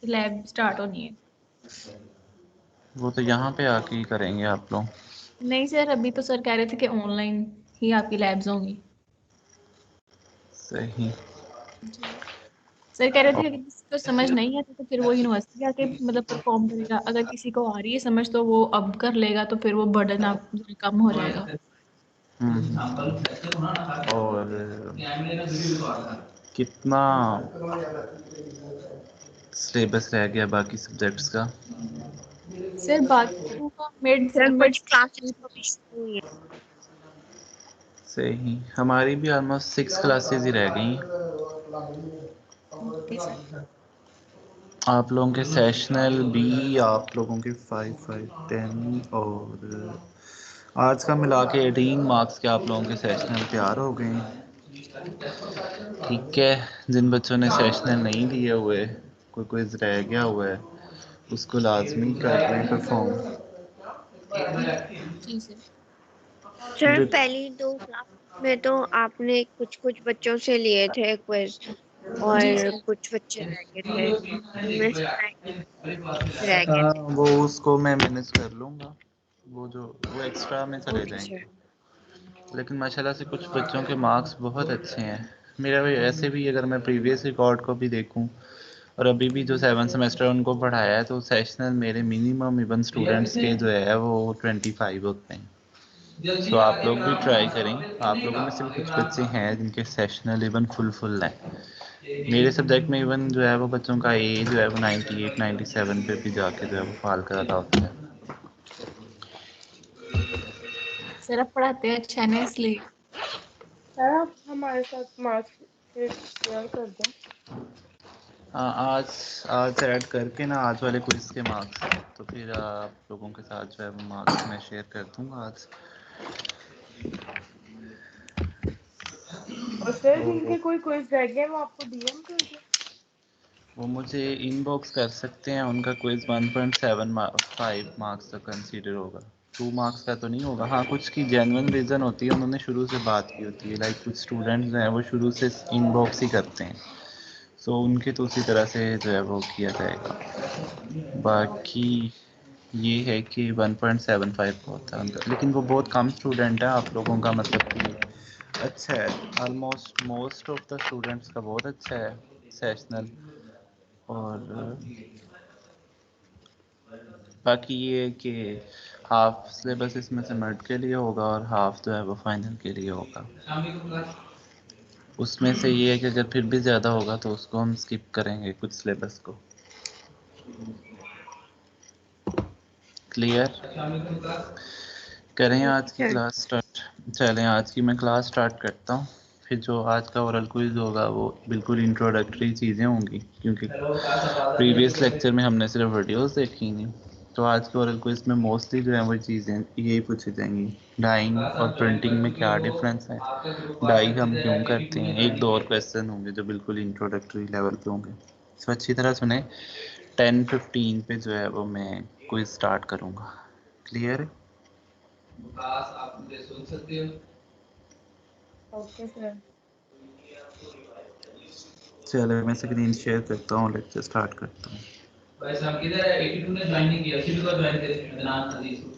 की lab start होनी है। वो तो यहाँ पे आके ही करेंगे आप लोग। नहीं सर, अभी तो सर कह रहे थे कि ऑनलाइन ही आपकी लैब्स होंगी। सही। जी सर कह रहे थे कि किसी को समझ नहीं आता तो फिर वो यूनिवर्सिटी आके मतलब परफॉर्म करेगा, अगर किसी को आ रही है समझ तो वो अब कर लेगा, तो फिर वो बर्डन आप कम हो जाएगा। और कितना सिलेबस रह गया बाकी सब्जेक्ट्स का? सर बाकी का मिड सर मिड कुछ क्लासेस तो भी शुरू हुई है। सही, हमारी भी ऑलमोस्ट 6 क्लासेस ही रह गई। Okay sir. आप लोगों के सेशनल भी, आप लोगों के 5 5 10 और आज का मिला के 18 मार्क्स के आप लोगों के सेशनल तैयार हो गए हैं। ठीक है, जिन बच्चों ने सेशनल नहीं दिए हुए, कोई क्विज रह गया हुआ है, उसको लाजमी कर लें परफॉर्म। जी सर। सर पहली दो क्लास में तो आपने कुछ कुछ बच्चों से लिए थे क्विज जी और सर। कुछ बच्चे रह गए थे, उनमें से मैं एक रह गए हाँ, थे। वो उसको मैं मैनेज कर लूँगा, वो एक्स्ट्रा में चले ओके जाएंगे। सर। लेकिन माशाल्लाह से कुछ बच्चों के मार्क्स बहुत अच्छे हैं। मेरा भी ऐसे भी, अगर मैं प्रीवियस रिकॉर्ड को भी देखूं और अभी भी जो 7 सेमेस्टर उनको पढ़ाया है, तो सेशनल मेरे मिनिमम इवन स्टूडेंट्स के जो है वो 25 होते हैं। तो आप लोग भी ट्राई करें। आप लोगों में से भी कुछ बच्चे हैं जिनके सेशनल इवन फुल है। मेरे सब्जेक्ट में इवन जो है वो बच्चों का ए जो है वो 98 97 पे भी जाके जो है वो फाल कर रहा होता है। सर आप पढ़ाते हैं अच्छा है ना, इसलिए। सर आप हमारे साथ मार्कशीट शेयर कर दें। हाँ, आज आज ऐड करके ना, आज वाले क्विज के मार्क्स, तो फिर आप लोगों के साथ जो है वो मार्क्स मैं शेयर कर दूंगा आज। और सर तो जिनके कोई क्विज रह गए वो आपको डीएम कर दें। वो मुझे इनबॉक्स कर सकते हैं। उनका क्विज 1.75 मार्क्स तक कंसीडर होगा, 2 मार्क्स का तो नहीं होगा। हाँ, कुछ की जेन्युइन रीज़न होती है, उन्होंने शुरू से बात की होती है। लाइक कुछ स्टूडेंट्स हैं वो शुरू से इनबॉक्स ही करते हैं, सो उनके तो उसी तरह से जो है वो किया जाएगा। बाकी ये है कि 1.75 होता है उनका, लेकिन वो बहुत कम स्टूडेंट है। आप लोगों का मतलब कि अच्छा है, almost most of the students का बहुत अच्छा है सेशनल। और बाकी ये है कि हाफ सिलेबस इसमें से मिड के लिए होगा और हाफ जो है वो फाइनल के लिए होगा। उसमें से ये है कि अगर फिर भी ज़्यादा होगा तो उसको हम स्किप करेंगे कुछ सिलेबस को। क्लियर? करें आज की सर क्लास स्टार्ट? चलें, आज की मैं क्लास स्टार्ट करता हूँ। फिर जो आज का ओरल क्विज होगा वो बिल्कुल इंट्रोडक्टरी चीज़ें होंगी, क्योंकि प्रीवियस लेक्चर में हमने सिर्फ वीडियोस देखी नहीं। तो आज के ओरल क्विज में मोस्टली जो है वो चीज़ें यही पूछी जाएंगी। डाइंग और प्रिंटिंग में क्या डिफरेंस है, डाई हम क्यों करते हैं, एक दो और क्वेश्चन होंगे जो बिल्कुल इंट्रोडक्टरी लेवल पे होंगे। तो अच्छी तरह सुने। 10:15 पे जो है वो मैं क्विज स्टार्ट करूँगा। क्लियर है? आप मुझे सुन सकते हो? Okay sir. चलो मैं स्क्रीन शेयर करता हूँ, लेक्चर स्टार्ट करता हूँ। भाई साहब किधर है? 82 ने ज्वाइन नहीं किया, सिर्फ को ज्वाइन करे अदनान अजीज को।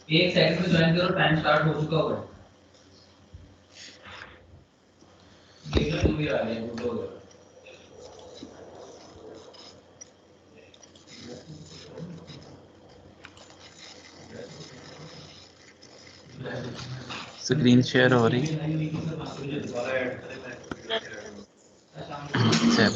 एक सेकंड में ज्वाइन करो, टाइम स्टार्ट हो चुका होगा। ये तो तुम भी आ गए हो तो। स्क्रीन शेयर हो रही? Yes sir. चल,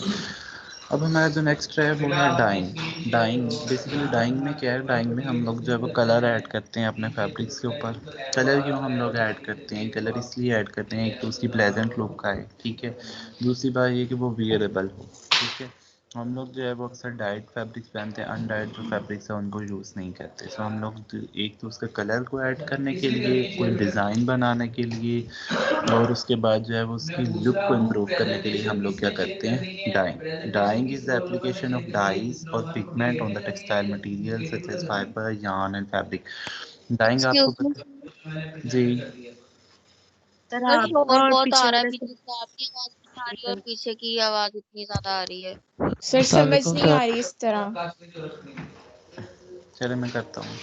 अब हमारा जो नेक्स्ट है वो है डाइंग। डाइंग बेसिकली, डाइंग में क्या है, डाइंग में हम लोग जो है वो कलर ऐड करते हैं अपने फैब्रिक्स के ऊपर। कलर क्यों हम लोग ऐड करते हैं? कलर इसलिए ऐड करते हैं, एक तो उसकी प्लेजेंट लुक का है, ठीक है। दूसरी बात ये कि वो वियरेबल हो, ठीक है। हम लोग जो है वो अक्सर डाइड फैब्रिक्स पहनते हैं, अनडाइड जो फैब्रिक्स है उनको यूज़ नहीं करते। सो हम लोग एक तो उसके कलर को ऐड करने के लिए, कोई डिज़ाइन बनाने के लिए, और उसके बाद जो है वो उसकी लुक को इम्प्रूव करने के लिए हम लोग क्या करते हैं, dyeing. Dyeing is the application of dyes और pigment on the textile material such as fibre, yarn and fabric. Dyeing आपको एक्सक्यूज मी पता? जी। सर, सर आपका शोर और बहुत आ पीछे रहा है, वाले से बीच से आपकी आवाज नहीं आ रही है और सर। पीछे की आवाज इतनी ज्यादा आ रही है। सर समझ नहीं आ रही इस तरह। चलो मैं करता हूँ।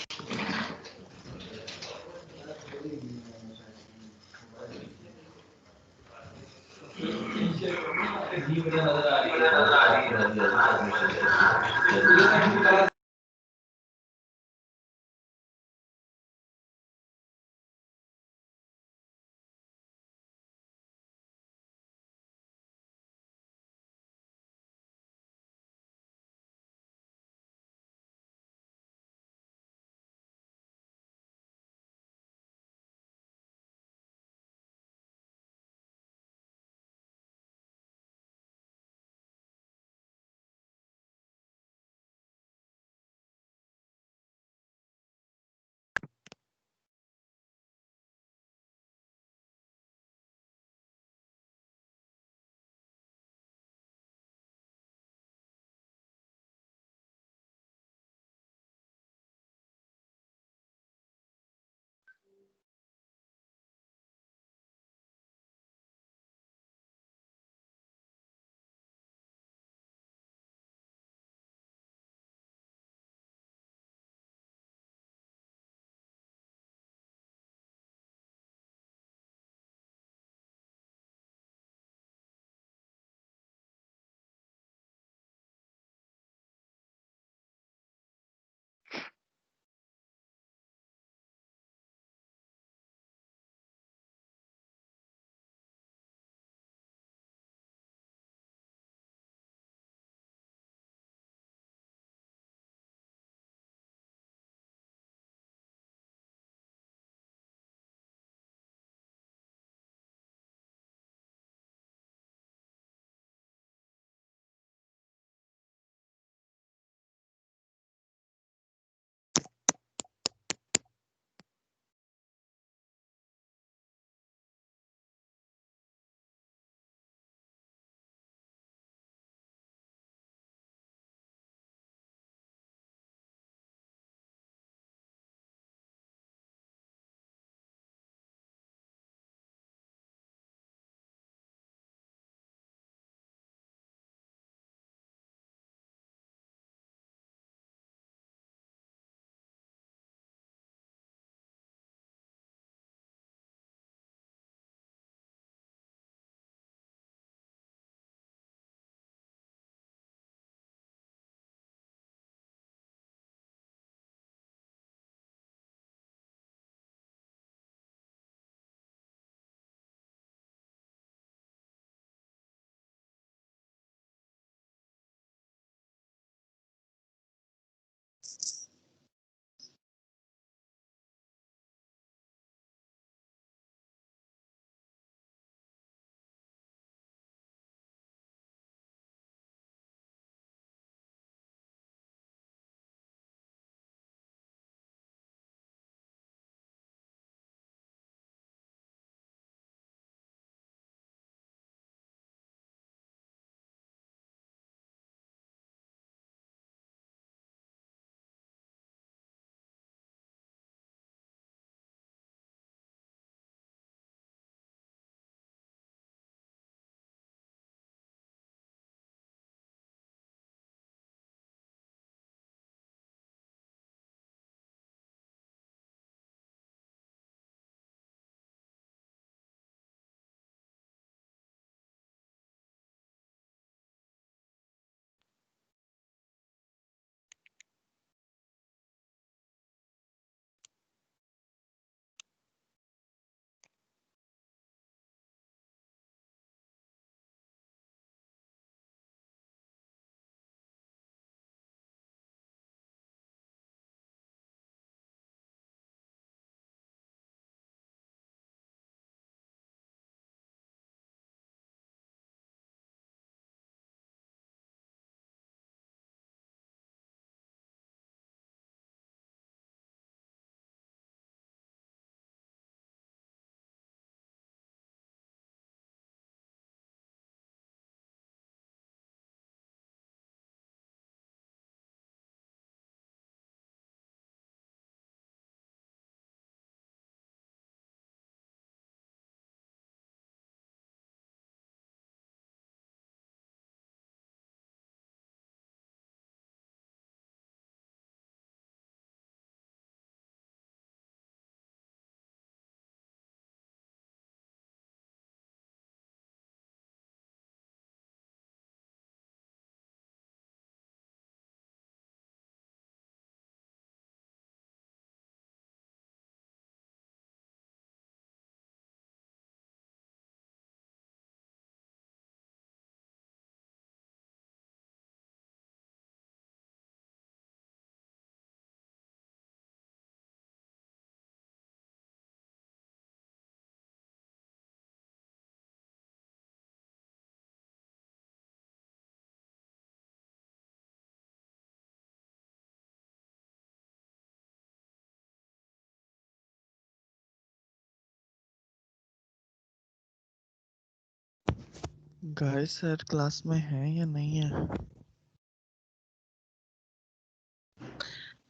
गाइस सर क्लास में है या नहीं है?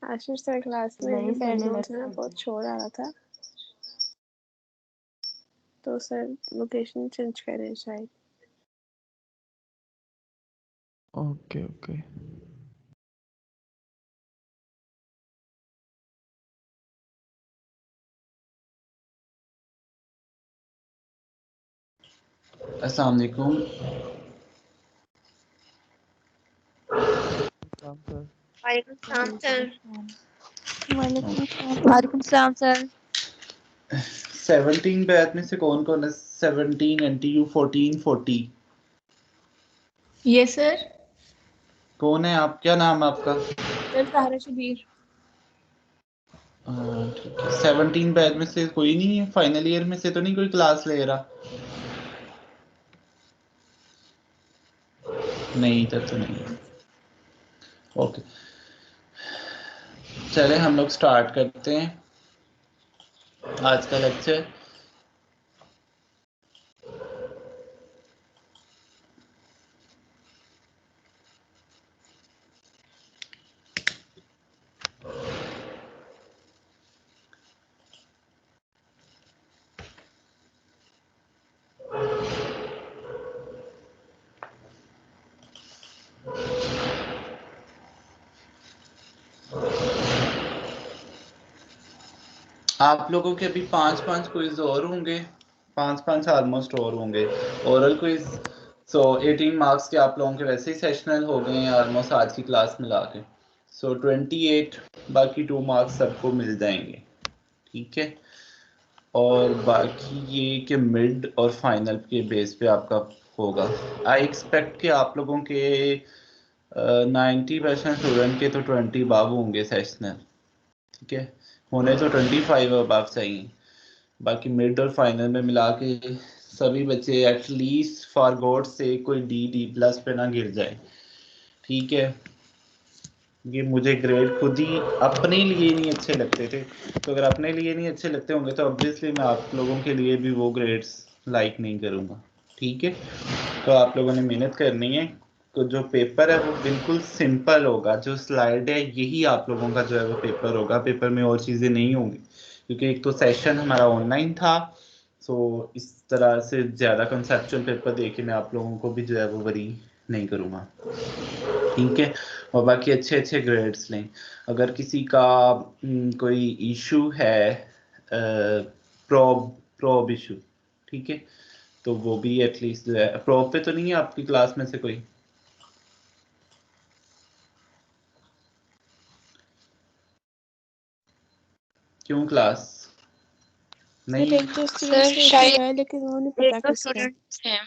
आशीष सर क्लास में नहीं सर, बैकग्राउंड डिनर से ना बहुत शोर आ रहा था, तो सर लोकेशन चेंज करें शायद। Okay okay. अस्सलाम वालेकुम। काम सर। वालेकुम सलाम सर। वालेकुम सलाम सर। 17 बैच में से कौन कौन है? 17 NTU 14 40 यस सर। कौन है आप? क्या नाम है आपका? सर तारा शबीर। ठीक है। 17 बैच में से कोई नहीं है? फाइनल ईयर में से तो नहीं कोई क्लास ले रहा? नहीं, इधर तो नहीं है। ओके, चले हम लोग स्टार्ट करते हैं आज का लेक्चर। आप लोगों के अभी 5-5 क्विज और होंगे, 5-5 ऑलमोस्ट और होंगे ओरल क्विज। सो 18 मार्क्स के आप लोगों के वैसे ही सेशनल हो गए हैं ऑलमोस्ट आज की क्लास मिला के। सो 28 बाकी 2 मार्क्स सबको मिल जाएंगे, ठीक है। और बाकी ये कि मिड और फाइनल के बेस पे आपका होगा। आई एक्सपेक्ट कि आप लोगों के 90% स्टूडेंट के तो 20 अबव होंगे सेशनल, ठीक है। होने तो 25 अबव चाहिए। बाकी मिड और फाइनल में मिला के सभी बच्चे एटलीस्ट फॉर गॉड से कोई D+ पे ना गिर जाए, ठीक है। ये मुझे ग्रेड खुद ही अपने लिए नहीं अच्छे लगते थे, तो अगर अपने लिए नहीं अच्छे लगते होंगे तो ऑब्वियसली मैं आप लोगों के लिए भी वो ग्रेड्स लाइक नहीं करूँगा, ठीक है। तो आप लोगों ने मेहनत करनी है। तो जो पेपर है वो बिल्कुल सिंपल होगा, जो स्लाइड है यही आप लोगों का जो है वो पेपर होगा। पेपर में और चीज़ें नहीं होंगी, क्योंकि एक तो सेशन हमारा ऑनलाइन था। सो इस तरह से ज़्यादा कंसेप्चुअल पेपर दे के मैं आप लोगों को भी जो है वो वरी नहीं करूँगा, ठीक है। और बाकी अच्छे अच्छे ग्रेड्स लें। अगर किसी का कोई इशू है, प्रोब इशू, ठीक है, तो वो भी एटलीस्ट जो है। प्रोब पे तो नहीं है आपकी क्लास में से कोई? क्यों क्लास नहीं? सर एक दो सर स्टूडेंट्स को इशू शायद है, लेकिन वो नहीं एक पता दो किसका। स्टूडेंट्स हैं।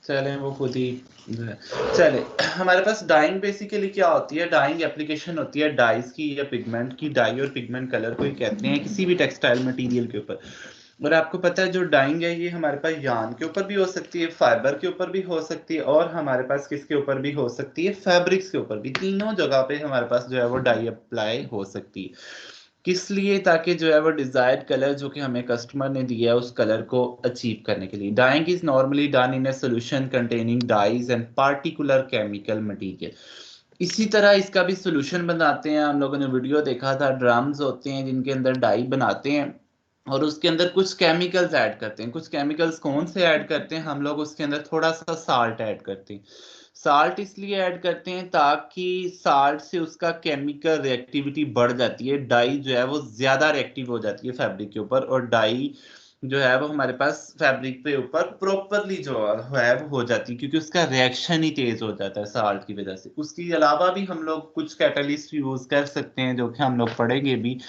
चलें वो खुद ही चले। हमारे पास डाइंग बेसिकली क्या होती है? डाइंग एप्लीकेशन होती है डाइज की या पिगमेंट की। डाई और पिगमेंट कलर को ही कहते हैं किसी भी टेक्सटाइल मटेरियल के ऊपर। और आपको पता है जो डाइंग है ये हमारे पास यार्न के ऊपर भी हो सकती है, फाइबर के ऊपर भी हो सकती है, और हमारे पास किसके ऊपर भी हो सकती है? फैब्रिक्स के ऊपर भी। तीनों जगह पे हमारे पास जो है वो डाई अप्लाई हो सकती है। किस लिए? ताकि जो है वो डिजायर्ड कलर जो कि हमें कस्टमर ने दिया है उस कलर को अचीव करने के लिए। Dyeing is normally done in a solution containing dyes and particular chemical material. इसी तरह इसका भी सॉल्यूशन बनाते हैं। हम लोगों ने वीडियो देखा था, ड्रम्स होते हैं जिनके अंदर डाई बनाते हैं और उसके अंदर कुछ केमिकल्स ऐड करते हैं। कुछ केमिकल्स कौन से ऐड करते हैं? हम लोग उसके अंदर थोड़ा सा साल्ट ऐड करते हैं। साल्ट इसलिए ऐड करते हैं ताकि साल्ट से उसका केमिकल रिएक्टिविटी बढ़ जाती है। डाई जो है वो ज्यादा रिएक्टिव हो जाती है फैब्रिक के ऊपर, और डाई जो है वो हमारे पास फैब्रिक पे ऊपर प्रॉपरली जो है वो हो जाती है, क्योंकि उसका रिएक्शन ही तेज हो जाता है साल्ट की वजह से। उसके अलावा भी हम लोग कुछ कैटलिस्ट यूज कर सकते हैं जो कि हम लोग पढ़ेंगे भी।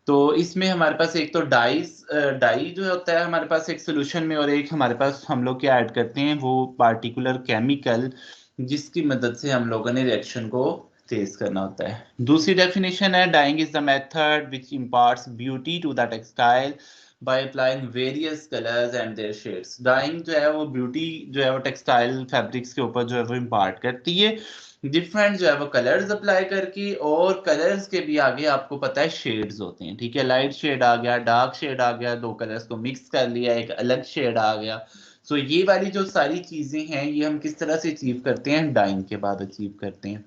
तो इसमें हमारे पास एक तो डाई जो होता है हमारे पास एक सोल्यूशन में, और एक हमारे पास हम लोग क्या ऐड करते हैं वो पार्टिकुलर केमिकल, जिसकी मदद से हम लोगों ने रिएक्शन को तेज करना होता है। दूसरी डेफिनेशन है dyeing is the method which imparts beauty to the textile by applying various colours and their shades. Dyeing जो है वो ब्यूटी जो है वो टेक्सटाइल फैब्रिक्स के ऊपर जो है वो इम्पार्ट करती है डिफरेंट जो है वो कलर्स अप्लाई करके। और कलर्स के भी आगे आपको पता है शेड्स होते हैं, ठीक है। लाइट शेड आ गया, डार्क शेड आ गया, दो कलर्स को मिक्स कर लिया एक अलग शेड आ गया। सो ये वाली जो सारी चीजें हैं ये हम किस तरह से अचीव करते हैं, डाइंग के बाद अचीव करते हैं।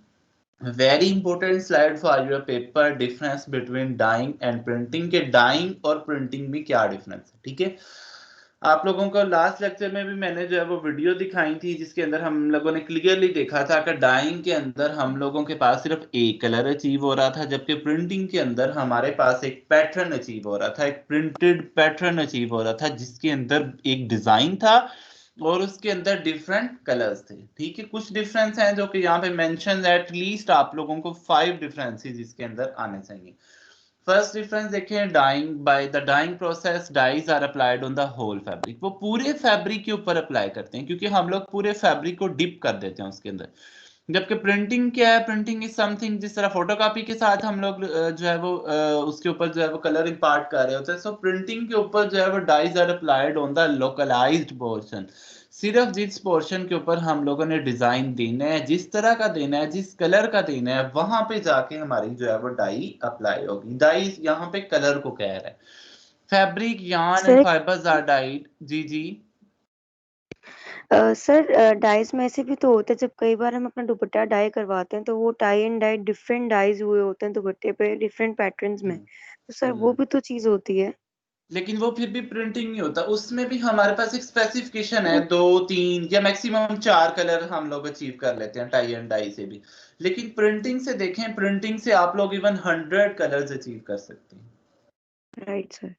Very important slide for your paper, difference between dyeing and printing के डाइंग और प्रिंटिंग में क्या डिफरेंस है, ठीक है। आप लोगों को लास्ट लेक्चर में भी मैंने जो है वो वीडियो दिखाई थी जिसके अंदर हम लोगों ने क्लियरली देखा था कि डाइंग के अंदर हम लोगों के पास सिर्फ एक कलर अचीव हो रहा था, जबकि प्रिंटिंग के अंदर हमारे पास एक पैटर्न अचीव हो रहा था, एक प्रिंटेड पैटर्न अचीव हो रहा था जिसके अंदर एक डिजाइन था और उसके अंदर डिफरेंट कलर्स थे, ठीक है। कुछ डिफरेंस हैं जो कि यहाँ पे मेंशन, एट लीस्ट आप लोगों को 5 डिफरेंसेस इसके अंदर आने चाहिए। फर्स्ट डिफरेंस देखें, dyeing by the dyeing process dyes are applied on the whole fabric. वो पूरे फैब्रिक के ऊपर अप्लाई करते हैं क्योंकि हम लोग पूरे फैब्रिक को डिप कर देते हैं उसके अंदर। जबकि प्रिंटिंग क्या है, प्रिंटिंग इज समथिंग जिस तरह फोटोकॉपी के साथ हम लोग जो है वो उसके ऊपर जो है वो कलर इम्पार्ट कर रहे होते हैं। सो प्रिंटिंग के ऊपर जो है वो dyes are applied on the localised portion, सिर्फ जिस पोर्शन के ऊपर हम लोगों ने डिजाइन देना है, जिस तरह का देना है, जिस कलर का देना है, वहां पे जाके हमारी जो है वो डाई अप्लाई होगी। डाई यहाँ पे कलर को कह रहा है। Fabric, yarn and fibres are dyed. जी जी सर, डाइज में ऐसे भी तो होता है, जब कई बार हम अपना दुपट्टा डाई करवाते हैं तो वो tie and dye different dyes हुए होते हैं दुपट्टे पे डिफरेंट पैटर्न्स में, तो सर वो भी तो चीज होती है। लेकिन वो फिर भी प्रिंटिंग नहीं होता, उसमें भी हमारे पास एक स्पेसिफिकेशन है, 2, 3 या मैक्सिमम 4 कलर हम लोग अचीव कर लेते हैं टाई एंड डाई से भी। लेकिन प्रिंटिंग से देखें, प्रिंटिंग से आप लोग इवन 100 कलर्स अचीव कर सकते हैं। Right sir,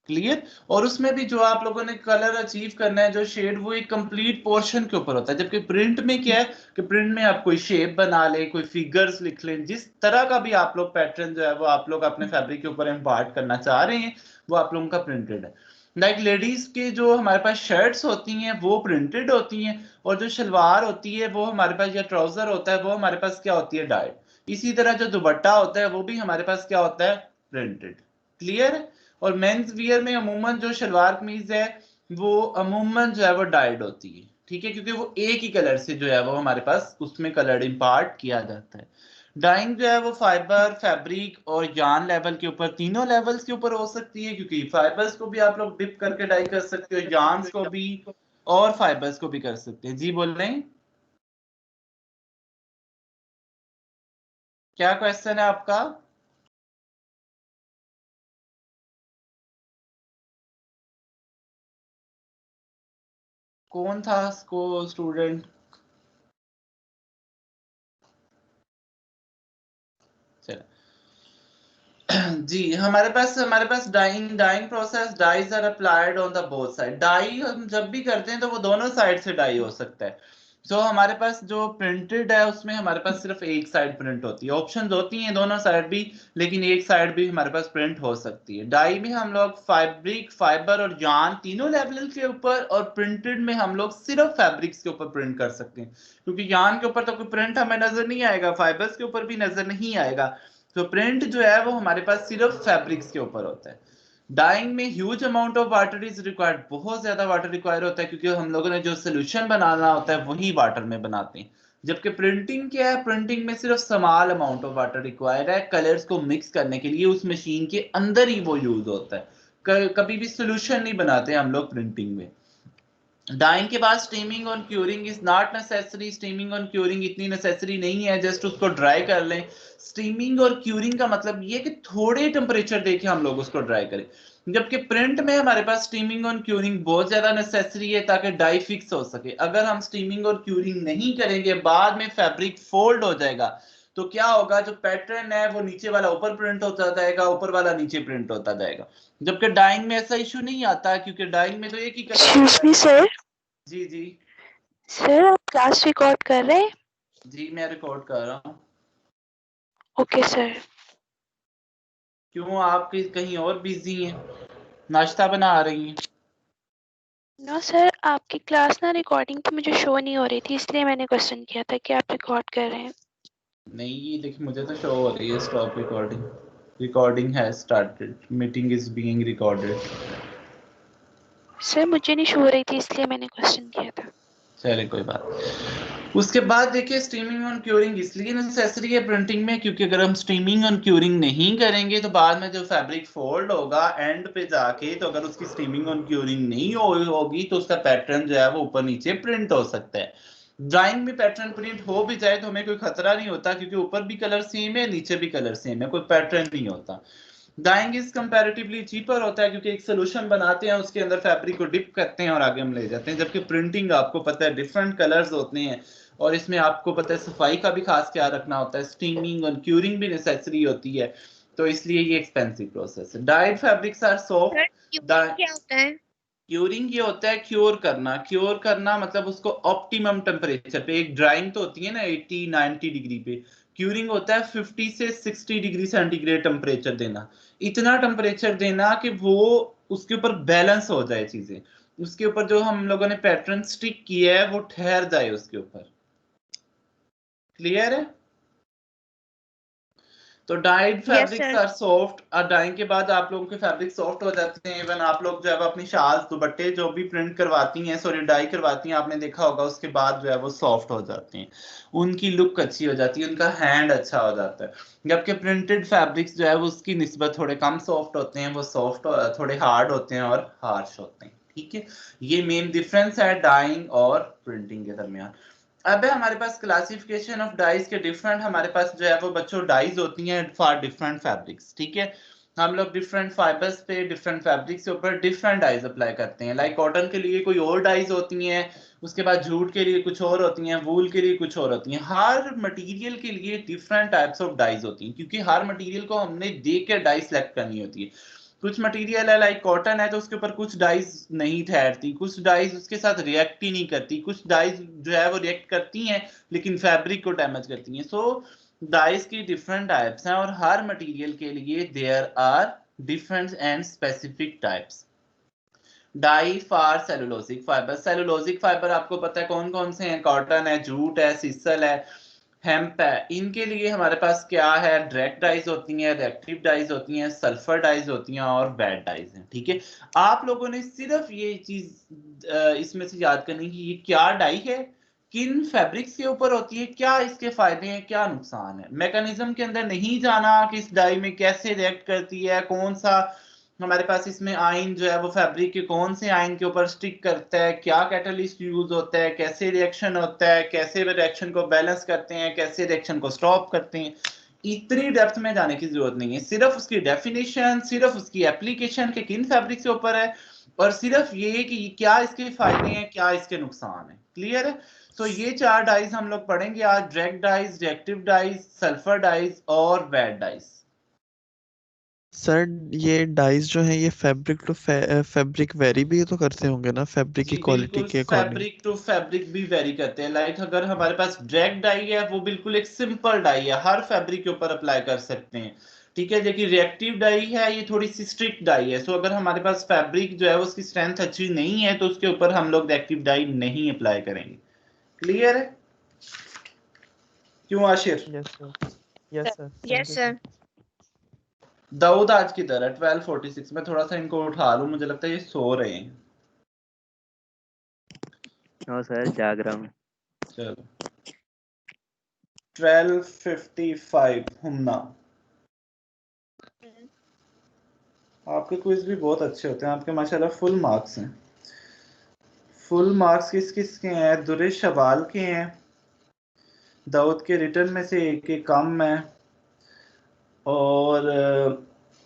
clear. और उसमें भी जो आप लोगों ने कलर अचीव करना है, जो शेड, वो एक कंप्लीट पोर्शन के ऊपर होता है। जबकि प्रिंट में क्या है कि प्रिंट में आप कोई शेप बना ले, कोई फिगर्स लिख लें, जिस तरह का भी आप लोग पैटर्न जो है वो आप लोग अपने फैब्रिक के ऊपर इम्पार्ट करना चाह रहे हैं, वो आप लोगों का प्रिंटेड है। लाइक लेडीज के जो हमारे पास शर्ट्स होती हैं वो प्रिंटेड होती हैं, और जो शलवार होती है वो हमारे पास, या ट्राउजर होता है वो हमारे पास क्या होती है, डाइड। इसी तरह जो दुपट्टा होता है वो भी हमारे पास क्या होता है, प्रिंटेड। क्लियर है। और मेंस वियर में अमूमन जो शलवार कमीज है वो अमूमन जो है वो डाइड होती है, ठीक है, क्योंकि वो एक ही कलर से जो है वो हमारे पास उसमें कलर इम्पार्ट किया जाता है। डाइंग जो है वो फाइबर, फैब्रिक और यार्न लेवल के ऊपर, तीनों लेवल्स के ऊपर हो सकती है, क्योंकि फाइबर्स को भी आप लोग डिप करके डाई कर सकते हो, यार्न्स को भी और फाइबर्स को भी कर सकते हैं। जी बोल रहे हैं, क्या क्वेश्चन है आपका? कौन था इसको स्टूडेंट? जी, हमारे पास dyeing process, dyes are applied on the both side. Dye हम जब भी करते हैं तो वो दोनों साइड से डाई हो सकता है। सो हमारे पास जो प्रिंटेड है उसमें हमारे पास सिर्फ एक साइड प्रिंट होती है, ऑप्शंस होती हैं दोनों साइड भी, लेकिन एक साइड भी हमारे पास प्रिंट हो सकती है। डाई में हम लोग फैब्रिक, फाइबर और यार्न तीनों लेवल के ऊपर, और प्रिंटेड में हम लोग सिर्फ फैब्रिक्स के ऊपर प्रिंट कर सकते हैं, क्योंकि यार्न के ऊपर तो कोई प्रिंट हमें नजर नहीं आएगा, फाइबर्स के ऊपर भी नजर नहीं आएगा। तो प्रिंट जो है वो हमारे पास सिर्फ फैब्रिक्स के ऊपर होता है। डाइंग में huge amount of water is required, बहुत ज्यादा वाटर रिक्वायर होता है, क्योंकि हम लोगों ने जो सोल्यूशन बनाना होता है वही वाटर में बनाते हैं। जबकि प्रिंटिंग क्या है, प्रिंटिंग में सिर्फ small amount of water required है, कलर्स को मिक्स करने के लिए उस मशीन के अंदर ही वो यूज होता है। कभी भी सोल्यूशन नहीं बनाते हम लोग प्रिंटिंग में। डाइंग के बाद स्टीमिंग और curing is not necessary. Steaming और क्यूरिंग इतनी नेसेसरी नहीं है, जस्ट उसको ड्राई कर लें। स्टीमिंग और क्यूरिंग का मतलब ये कि थोड़े टेम्परेचर देके हम लोग उसको ड्राई करें, जबकि प्रिंट में हमारे पास स्टीमिंग और क्यूरिंग बहुत ज्यादा नेसेसरी है ताकि डाई फिक्स हो सके। अगर हम स्टीमिंग और क्यूरिंग नहीं करेंगे, बाद में फैब्रिक फोल्ड हो जाएगा, तो क्या होगा, जो पैटर्न है वो नीचे वाला ऊपर प्रिंट होता जाएगा, ऊपर वाला नीचे प्रिंट होता जाएगा। जबकि डाइंग में ऐसा इशू नहीं आता, क्योंकि डाइंग में तो एक ही कलर। सर, जी जी सर आप क्लास रिकॉर्ड कर रहे हैं? जी, मैं रिकॉर्ड कर रहा हूँ। Okay sir. क्यों, आप कहीं और बिजी हैं, नाश्ता बना रही हैं? नो सर, आपकी क्लास ना रिकॉर्डिंग पे मुझे शो नहीं हो रही थी, इसलिए मैंने क्वेश्चन किया था कि आप रिकॉर्ड कर रहे हैं। नहीं, ये देखिए मुझे तो शो हो रही है, stop recording, recording has started, meeting is being recorded. Sir मुझे नहीं शो हो रही थी, इसलिए मैंने क्वेश्चन किया था। चलिए कोई बात। उसके बाद देखिए स्टीमिंग और क्यूरिंग इसलिए नेसेसरी है प्रिंटिंग में क्योंकि अगर हम स्टीमिंग और क्यूरिंग नहीं करेंगे तो बाद में जो फैब्रिक फोल्ड होगा एंड पे जाके, तो अगर उसकी स्टीमिंग और क्यूरिंग नहीं होगी तो उसका पैटर्न जो है वो ऊपर नीचे प्रिंट हो सकता है। ड्राइंग में पैटर्न प्रिंट हो भी जाए तो हमें कोई खतरा नहीं होता क्योंकि ऊपर भी कलर सेम है नीचे भी कलर सेम है, कोई पैटर्न नहीं होता। डाइंग इज कंपैरेटिवली चीपर होता है क्योंकि एक सोल्यूशन बनाते हैं, उसके अंदर फैब्रिक को डिप करते हैं और आगे हम ले जाते हैं, जबकि प्रिंटिंग आपको पता है डिफरेंट कलर्स होते हैं और इसमें आपको पता है सफाई का भी खास ख्याल रखना होता है, स्टीमिंग और क्यूरिंग भी नेसेसरी होती है, तो इसलिए ये एक्सपेंसिव प्रोसेस है। Dyed fabrics are soft. क्या होता है? क्यूरिंग ये होता है क्योर करना। क्योर करना मतलब उसको ऑप्टिमम टेम्परेचर पे, एक ड्राइंग तो होती है ना 80-90 डिग्री पे, क्यूरिंग होता है 50 से 60 डिग्री सेंटीग्रेड टेम्परेचर देना। इतना टेम्परेचर देना कि वो उसके ऊपर बैलेंस हो जाए चीजें, उसके ऊपर जो हम लोगों ने पैटर्न स्टिक किया है वो ठहर जाए उसके ऊपर। क्लियर है? तो डाइड फैब्रिक्स आर सॉफ्ट। और डाइंग के बाद आप लोगों के फैब्रिक सॉफ्ट हो जाते हैं। इवन आप लोग जो है अपनी शाल दुपट्टे जो भी प्रिंट करवाती हैं, सॉरी डाई करवाती हैं, आपने देखा होगा उसके बाद जो है वो सॉफ्ट हो जाते हैं, उनकी लुक अच्छी हो जाती है, उनका हैंड अच्छा हो जाता है। जबकि प्रिंटेड फैब्रिक्स जो है वो उसकी निस्बत थोड़े कम सॉफ्ट होते हैं, वो सॉफ्ट थोड़े हार्ड होते हैं और हार्श होते हैं। ठीक है, ये मेन डिफरेंस है डाइंग और प्रिंटिंग के दरमियान। अब है हमारे पास क्लासिफिकेशन ऑफ डाइज के डिफरेंट, हमारे पास जो है वो बच्चों डाइज होती हैं फॉर डिफरेंट फैब्रिक्स। ठीक है, हम लोग डिफरेंट फाइबर्स पे डिफरेंट फैब्रिक्स के ऊपर डिफरेंट डाइज अप्लाई करते हैं। लाइक कॉटन के लिए कोई और डाइज होती हैं, उसके बाद जूट के लिए कुछ और होती हैं, वूल के लिए कुछ और होती हैं। हर मटेरियल के लिए डिफरेंट टाइप्स ऑफ डाइज होती हैं क्योंकि हर मटेरियल को हमने देख के डाई सेलेक्ट करनी होती है। कुछ मटेरियल है लाइक कॉटन है तो उसके ऊपर कुछ डाइज नहीं ठहरती, कुछ डाइज उसके साथ रिएक्ट ही नहीं करती, कुछ डाइज जो है वो रिएक्ट करती हैं लेकिन फैब्रिक को डैमेज करती हैं। सो डाइज की डिफरेंट टाइप्स हैं और हर मटेरियल के लिए there are different and specific types. Dye for cellulosic fibre. Cellulosic fibre आपको पता है कौन कौन से हैं? कॉटन है, जूट है, सीसल है, हेम्प है। इनके लिए हमारे पास क्या है? डायरेक्ट डाइज होती हैं, रिएक्टिव डाइज होती हैं, सल्फर डाइज होती हैं और वेट डाइज हैं। ठीक है, आप लोगों ने सिर्फ ये चीज इसमें से याद करनी कि ये क्या डाई है, किन फैब्रिक्स के ऊपर होती है, क्या इसके फायदे हैं, क्या नुकसान है। मैकेनिज्म के अंदर नहीं जाना कि इस डाई में कैसे रिएक्ट करती है, कौन सा हमारे पास इसमें आयन जो है वो फैब्रिक के कौन से आयन के ऊपर स्टिक करता है, क्या कैटलिस्ट यूज होता है, कैसे रिएक्शन होता है, कैसे रिएक्शन को बैलेंस करते हैं, कैसे रिएक्शन को स्टॉप करते हैं। इतनी डेप्थ में जाने की जरूरत नहीं है, सिर्फ उसकी डेफिनेशन, सिर्फ उसकी एप्लीकेशन के किन फैब्रिक के ऊपर है और सिर्फ ये कि क्या इसके फायदे हैं, क्या इसके नुकसान है। क्लियर है? तो ये चार डाइज हम लोग पढ़ेंगे आज, direct dyes, reactive dyes, sulphur dyes और वेट डाइज। सर ये डाइज जो है ये फैब्रिक टू फैब्रिक वेरी भी तो करते होंगे ना, फैब्रिक की जी क्वालिटी बिल्कुल, के अकॉर्डिंग। फैब्रिक टू फैब्रिक भी वेरी करते हैं। लाइक अगर हमारे पास डायरेक्ट डाई है वो बिल्कुल एक सिंपल डाई है, हर फैब्रिक के ऊपर अप्लाई कर सकते हैं। ठीक है, लेकिन रिएक्टिव डाई है ये थोड़ी सी स्ट्रिक्ट डाई है। सो अगर हमारे पास फैब्रिक जो है उसकी स्ट्रेंथ अच्छी नहीं है तो उसके ऊपर हम लोग रिएक्टिव डाई नहीं अप्लाई करेंगे। क्लियर है? क्यों Ashir? Yes sir, yes sir, yes sir. Dawood आज किधर है? 12:46 में थोड़ा सा इनको उठा लूं, मुझे लगता है ये सो रहे हैं। नो सर, जाग रहा हूँ। चलो 12:55 हमना। आपके क्विज भी बहुत अच्छे होते हैं, आपके माशाल्लाह फुल मार्क्स हैं। फुल मार्क्स किस किस के हैं? दुरेश शबाल के हैं, दाऊद के रिटर्न में से एक के कम है और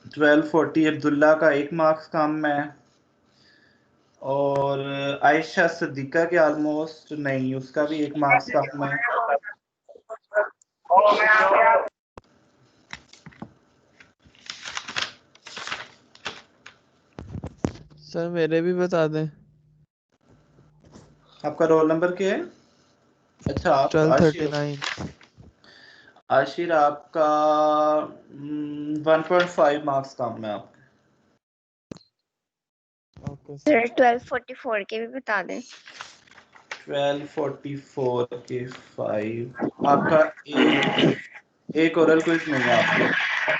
1240 अब्दुल्ला का 1 मार्क्स कम है और आयशा सदीका के ऑलमोस्ट नहीं, उसका भी 1 मार्क्स कम है। सर मेरे भी बता दें। आपका रोल नंबर क्या है? अच्छा आप 1239। आशिर आपका 1.5 मार्क्स कम है आपके। ओके सर 1244 के भी बता दें। 1244 के 5 आपका एक ओरल क्विज नहीं है आपका,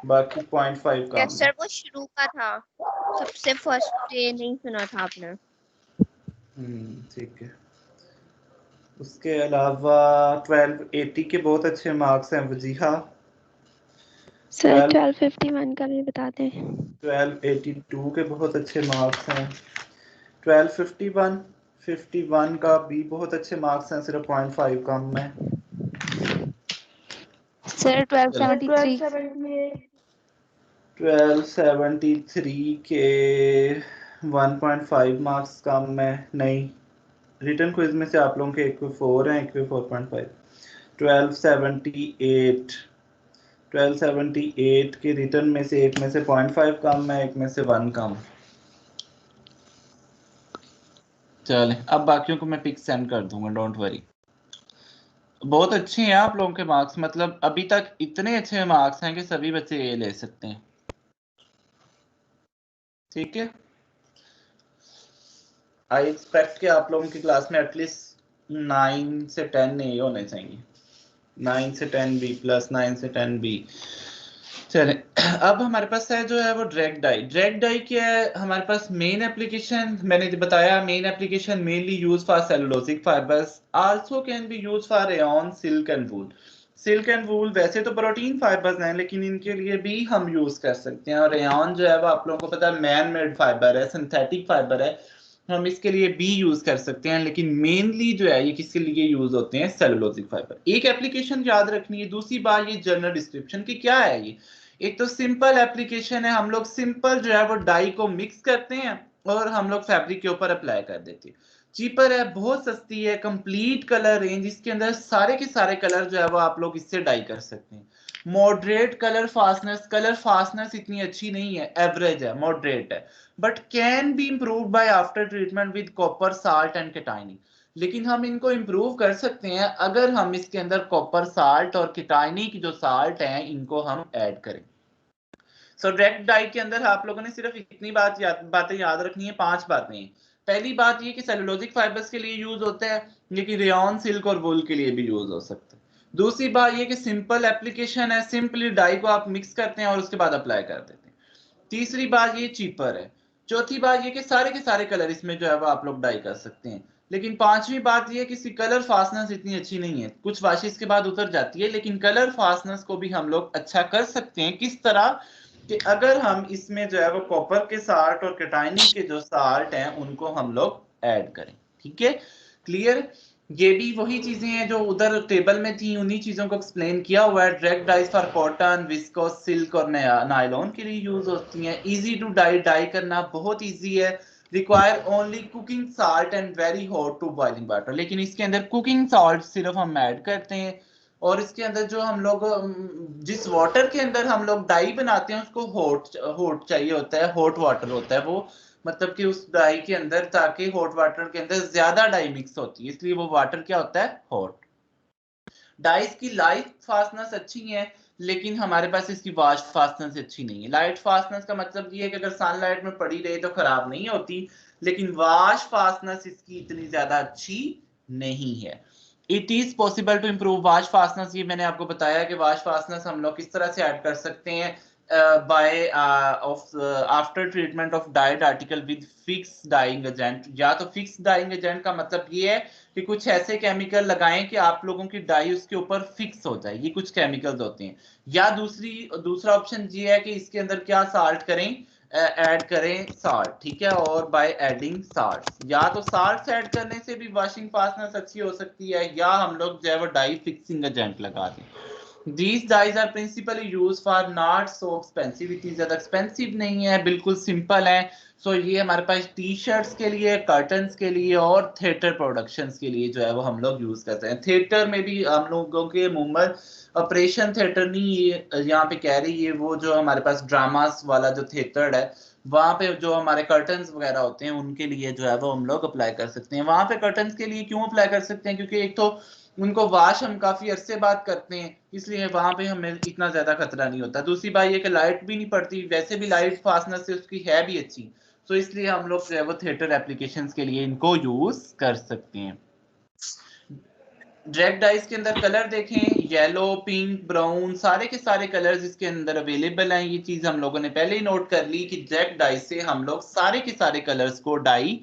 बाकी 0.5 कम यस सर, वो शुरू का था, सबसे फर्स्ट डे नहीं सुना था आपने। ठीक है। उसके अलावा 1280 के बहुत अच्छे मार्क्स हैं वजीहा। सर 1251 का भी बता दें। 1282 के बहुत अच्छे मार्क्स हैं। 1251 का भी बहुत अच्छे मार्क्स हैं, सिर्फ 0.5 कम में। सर 1273 1273 के 1.5 मार्क्स कम में नहीं। रिटर्न क्विज में से आप लोगों के एक 4 हैं, एक 4.5। 1278 के रिटर्न में से एक में से 0.5 कम है, एक में से 1 कम। चले अब बाकियों को मैं पिक सेंड कर दूंगा, डोंट वरी। बहुत अच्छे हैं आप लोगों के मार्क्स, मतलब अभी तक इतने अच्छे मार्क्स हैं कि सभी बच्चे ये ले सकते हैं। ठीक है, आई एक्सपेक्ट कि आप लोगों की क्लास में एटलीस्ट 9 से 10 ए होने चाहिए, 9 से 10 बी प्लस 9 से 10 बी। चले अब हमारे पास है जो है वो ड्रैग डाई। ड्रैग डाई क्या है हमारे पास? मेन एप्लीकेशन मैंने बताया, main application mainly use for cellulosic fibres, also can be use for rayon, silk and wool. Silk and wool वैसे तो प्रोटीन फाइबर्स हैं, लेकिन इनके लिए भी हम यूज कर सकते हैं। और रेयन जो है वो आप लोगों को पता है मैन मेड फाइबर है, सिंथेटिक फाइबर है, हम इसके लिए भी यूज कर सकते हैं। लेकिन मेनली जो है ये किसके लिए यूज होते हैं? Cellulosic fibre. एक एप्लीकेशन याद रखनी है। दूसरी बात ये जनरल डिस्क्रिप्शन की क्या है ये, एक तो सिंपल एप्लीकेशन है, हम लोग सिंपल जो है वो डाई को मिक्स करते हैं और हम लोग फैब्रिक के ऊपर अप्लाई कर देते हैं। चीपर है, बहुत सस्ती है, कंप्लीट कलर रेंज, इसके अंदर सारे के सारे कलर जो है वो आप लोग इससे डाई कर सकते हैं। मॉडरेट कलर फास्टनेस इतनी अच्छी नहीं है, एवरेज है, मॉडरेट है, but can be improve by after treatment with copper, salt and cationic. लेकिन हम इनको इम्प्रूव कर सकते हैं अगर हम इसके अंदर कॉपर साल्ट और केटाइनिक जो साल्ट है इनको हम ऐड करें। सो डायरेक्ट डाई के अंदर आप लोगों ने सिर्फ इतनी बातें याद रखनी है, 5 बातें। पहली बात ये कि सेलुलोजिक फाइबर्स के लिए यूज होता है, ये कि रेयन, सिल्क और वूल के लिए भी यूज हो सकता है। दूसरी बात ये कि सिंपल एप्लीकेशन है, सिंपली डाई को आप मिक्स करते हैं और उसके बाद अप्लाई कर देते हैं। तीसरी बात ये चीपर है। चौथी बात ये कि सारे के सारे कलर इसमें जो है वो आप लोग डाई कर सकते हैं। लेकिन पांचवी बात ये कि कलर फास्टनेस इतनी अच्छी नहीं है, कुछ वाशिश के बाद उतर जाती है, लेकिन कलर फास्टनेस को भी हम लोग अच्छा कर सकते हैं। किस तरह कि अगर हम इसमें जो है वो कॉपर के साल्ट और केटाइनिक के जो साल्ट हैं उनको हम लोग ऐड करें। ठीक है, क्लियर? ये भी वही चीजें हैं जो उधर टेबल में थी, उन्हीं चीजों को एक्सप्लेन किया हुआ है। Direct dyes for cotton, viscose, silk और नायलॉन के लिए यूज होती हैं। इजी टू डाई करना बहुत इजी है। Require only cooking salt and very hot to boiling water. लेकिन इसके अंदर कुकिंग साल्ट सिर्फ हम ऐड करते हैं, और इसके अंदर जो हम लोग जिस वाटर के अंदर हम लोग डाई बनाते हैं उसको हॉट चाहिए होता है, हॉट वाटर होता है वो, मतलब कि उस डाई के अंदर, ताकि हॉट वाटर के अंदर ज्यादा डाई मिक्स होती है, इसलिए वो वाटर क्या होता है? हॉट। डाइस की लाइट फास्टनेस अच्छी है, लेकिन हमारे पास इसकी वाश फास्टनेस अच्छी नहीं है। लाइट फास्टनेस का मतलब ये है कि अगर सनलाइट में पड़ी रहे तो खराब नहीं होती, लेकिन वाश फास्टनेस इसकी इतनी ज्यादा अच्छी नहीं है। It is possible to improve wash fastness. ये मैंने आपको बताया कि वाश फास्टनेस हम लोग किस तरह से ऐड कर सकते हैं by after treatment of dyed article with fix dyeing agent. या तो फिक्स डाइंग एजेंट का मतलब ये है कि कुछ ऐसे केमिकल लगाएं कि आप लोगों की डाई उसके ऊपर फिक्स हो जाए, ये कुछ केमिकल्स होते हैं। या दूसरा ऑप्शन ये है कि इसके अंदर क्या साल्ट करें, ऐड करें साल्ट, ठीक है, और बाय एडिंग साल्ट। या तो साल्ट ऐड करने से भी वॉशिंग फास्टनेस अच्छी हो सकती है, या हम लोग जो है वो डाई फिक्सिंग एजेंट लगा दें। These dyes are principally used for not so expensive, इतनी ज्यादा एक्सपेंसिव नहीं है, बिल्कुल सिंपल है। सो ये हमारे पास टी शर्ट्स के लिए, कर्टन्स के लिए और थिएटर प्रोडक्शंस के लिए जो है वो हम लोग यूज करते हैं। थिएटर में भी हम लोगों के मुंबई ऑपरेशन थिएटर नहीं यहाँ पे कह रही है, वो जो हमारे पास ड्रामास वाला जो थिएटर है वहां पे जो हमारे कर्टन्स वगैरह होते हैं उनके लिए जो है वो हम लोग अप्लाई कर सकते हैं। वहां पे कर्टन्स के लिए क्यों अप्लाई कर सकते हैं? क्योंकि एक तो उनको वॉश हम काफी अरसे बाद करते हैं, इसलिए वहां पे हमें इतना ज्यादा खतरा नहीं होता। दूसरी बात ये कि लाइट भी नहीं पड़ती, वैसे भी लाइट फास्टनेस से उसकी है भी अच्छी, तो इसलिए हम लोग जो है वो थिएटर एप्लीकेशंस के लिए इनको यूज कर सकते हैं। डायरेक्ट डाइस के अंदर कलर देखें, येलो, पिंक, ब्राउन, सारे के सारे कलर्स इसके अंदर अवेलेबल हैं। ये चीज हम लोगों ने पहले ही नोट कर ली कि डायरेक्ट डाइस से हम लोग सारे के सारे कलर्स को डाई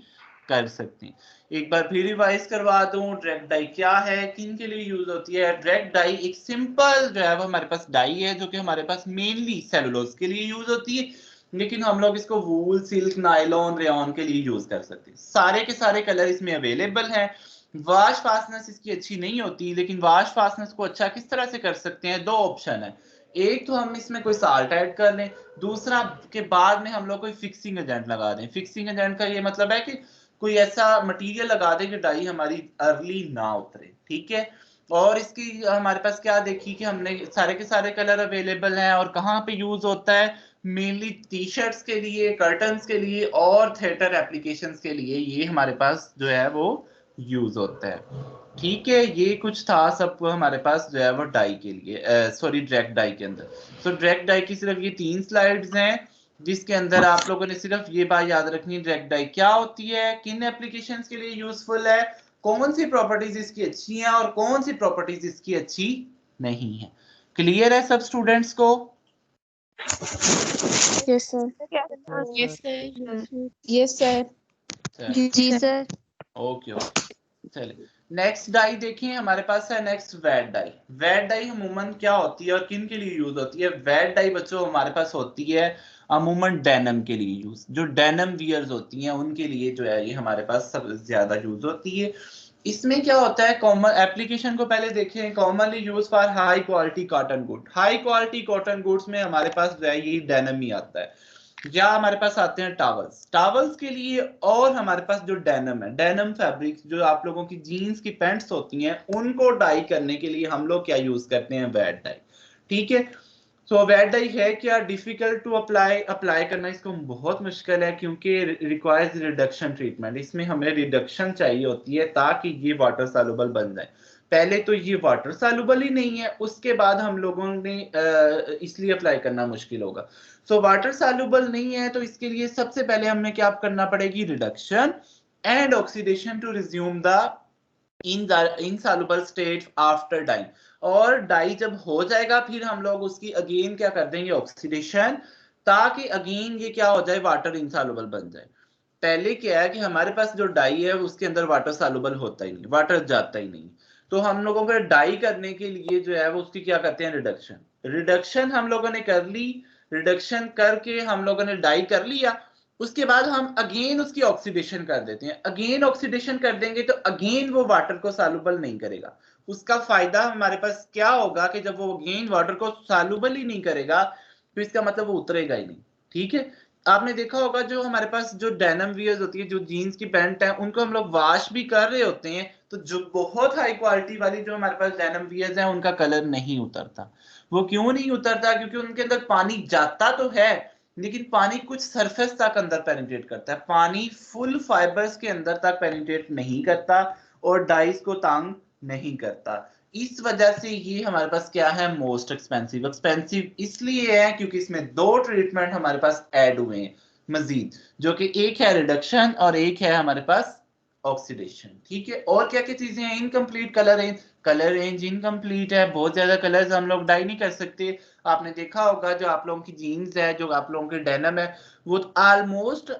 कर सकते हैं। एक बार फिर रिवाइज करवा दूं, डायरेक्ट डाई क्या है, किन के लिए यूज होती है। डायरेक्ट डाई एक सिंपल जो है वो हमारे पास डाई है जो कि हमारे पास मेनली सेलुलोज के लिए यूज होती है, लेकिन हम लोग इसको वूल, सिल्क, नायलॉन, रेयॉन के लिए यूज कर सकते हैं। सारे के सारे कलर इसमें अवेलेबल हैं। वाश फास्टनेस इसकी अच्छी नहीं होती, लेकिन वाश फास्टनेस को अच्छा किस तरह से कर सकते हैं, दो ऑप्शन है। एक तो हम इसमें कोई साल्ट ऐड कर लें, दूसरा के बाद में हम लोग कोई फिक्सिंग एजेंट लगा दें। फिक्सिंग एजेंट का ये मतलब है कि कोई ऐसा मटेरियल लगा दे कि डाई हमारी अर्ली ना उतरे, ठीक है। और इसकी हमारे पास क्या देखी कि हमने सारे के सारे कलर अवेलेबल हैं और कहाँ पे यूज होता है, मेनली टी शर्ट्स के लिए, कर्टन्स के लिए और थिएटर एप्लीकेशंस के लिए ये हमारे पास जो है वो यूज होता है, ठीक है। ये कुछ था सब हमारे पास जो है वो डाई के लिए, सॉरी डायरेक्ट डाई के अंदर। तो डायरेक्ट डाई की सिर्फ ये 3 स्लाइड्स हैं, जिसके अंदर आप लोगों ने सिर्फ ये बात याद रखनी है डायरेक्ट डाई क्या होती है, किन एप्लीकेशंस के लिए यूजफुल है, कौन सी प्रॉपर्टीज इसकी अच्छी हैं और कौन सी प्रॉपर्टीज इसकी अच्छी नहीं है। क्लियर है सब स्टूडेंट्स को? Yes sir. Yes sir. Yes sir. जी सर। ओके ओके, चलिए नेक्स्ट डाई देखिए हमारे पास है next vat dye. Vat dye अमूमन क्या होती है और किन के लिए यूज होती है? वेट डाई बच्चों हमारे पास होती है अमूमन डेनिम के लिए यूज, जो डेनिम वियर्स होती हैं उनके लिए जो है ये हमारे पास सबसे ज्यादा यूज होती है। इसमें क्या होता है, कॉमन एप्लीकेशन को पहले देखें। Commonly use for high quality cotton good. High quality cotton goods में हमारे पास जो है ये डेनिम ही आता है, या हमारे पास आते हैं टावल्स। टावल्स के लिए और हमारे पास जो डेनिम है, डेनिम फैब्रिक जो आप लोगों की जीन्स की पैंट्स होती हैं उनको डाई करने के लिए हम लोग क्या यूज करते हैं, वेट डाई, ठीक है। सो वेट डाई है क्या, डिफिकल्ट टू अप्लाई करना इसको बहुत मुश्किल है, क्योंकि रिक्वायर्स रिडक्शन ट्रीटमेंट। इसमें हमें रिडक्शन चाहिए होती है ताकि ये वाटर सॉल्युबल बन जाए। पहले तो ये वाटर सॉल्युबल ही नहीं है, उसके बाद हम लोगों ने इसलिए अप्लाई करना मुश्किल होगा। सो वाटर सॉल्युबल नहीं है तो इसके लिए सबसे पहले हमें क्या करना पड़ेगी, reduction and oxidation to resume the insoluble state after dyeing. और डाई जब हो जाएगा फिर हम लोग उसकी अगेन क्या कर देंगे, ऑक्सीडेशन, ताकि अगेन ये क्या हो जाए, वाटर इनसॉल्युबल बन जाए। पहले क्या है कि हमारे पास जो डाई है उसके अंदर वाटर सॉल्युबल होता ही नहीं, वाटर जाता ही नहीं। तो हम लोगों को डाई करने के लिए जो है वो उसकी क्या करते हैं, रिडक्शन। रिडक्शन हम लोगों ने कर ली, रिडक्शन करके हम लोगों ने डाई कर लिया, उसके बाद हम अगेन उसकी ऑक्सीडेशन कर देते हैं। अगेन ऑक्सीडेशन कर देंगे तो अगेन वो वाटर को सॉल्युबल नहीं करेगा। उसका फायदा हमारे पास क्या होगा कि जब वो अगेन वाटर को सॉल्युबल ही नहीं करेगा तो इसका मतलब वो उतरेगा ही नहीं, ठीक है। आपने देखा होगा जो हमारे पास जो डेनिम वियर्स होती है, जो जीन्स की पैंट है, उनको हम लोग वॉश भी कर रहे होते हैं तो जो बहुत हाई क्वालिटी वाली जो हमारे पास डेनिम वियर्स हैं उनका कलर नहीं उतरता। वो क्यों नहीं उतरता? क्योंकि उनके अंदर पानी जाता तो है लेकिन पानी कुछ सरफेस तक अंदर पेनिट्रेट करता है, पानी फुल फाइबर्स के अंदर तक पेनिट्रेट नहीं करता और डाइस को तंग नहीं करता। इस वजह से ये हमारे पास क्या है, मोस्ट एक्सपेंसिव। एक्सपेंसिव इसलिए है क्योंकि इसमें 2 ट्रीटमेंट हमारे पास ऐड हुए हैं मजीद, जो कि एक है रिडक्शन और एक है हमारे पास ऑक्सीडेशन, ठीक है। और क्या क्या चीजें हैं, incomplete colour range. Colour range incomplete है, बहुत ज्यादा कलर्स हम लोग डाई नहीं कर सकते। आपने देखा होगा जो आप लोगों की जीन्स है, जो आप लोगों की डेनिम है, वो ऑलमोस्ट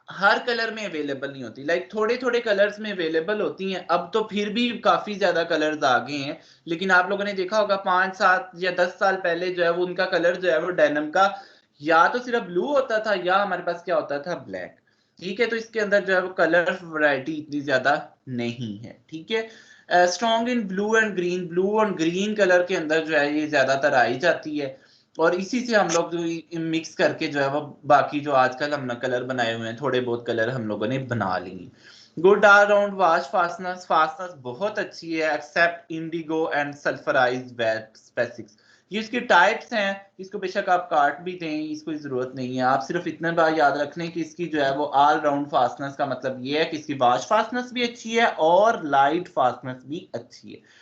हर कलर में अवेलेबल नहीं होती, लाइक थोड़े थोड़े कलर्स में अवेलेबल होती हैं। अब तो फिर भी काफी ज्यादा कलर्स आ गए हैं, लेकिन आप लोगों ने देखा होगा 5, 7 या 10 साल पहले जो है वो उनका कलर जो है वो डेनिम का या तो सिर्फ ब्लू होता था या हमारे पास क्या होता था, ब्लैक, ठीक है। तो इसके अंदर जो है वो कलर वैरायटी इतनी ज्यादा नहीं है, ठीक है। Strong in blue and green, blue और ग्रीन कलर के अंदर जो है ये ज्यादातर आई जाती है और इसी से हम लोग जो मिक्स करके जो है वो बाकी जो आजकल हमने कलर बनाए हुए हैं, थोड़े बहुत कलर हम लोगों ने बना लिए। Good all round wash fastness, fastness बहुत अच्छी है except indigo and sulphurised vat specifics. ये इसके टाइप्स हैं, इसको बेशक आप काट भी दें, इसको जरूरत नहीं है। आप सिर्फ इतना बात याद रखने कि इसकी जो है वो ऑल राउंड फास्टनेस का मतलब ये है कि इसकी वॉश फास्टनेस भी अच्छी है और लाइट फास्टनेस भी अच्छी है।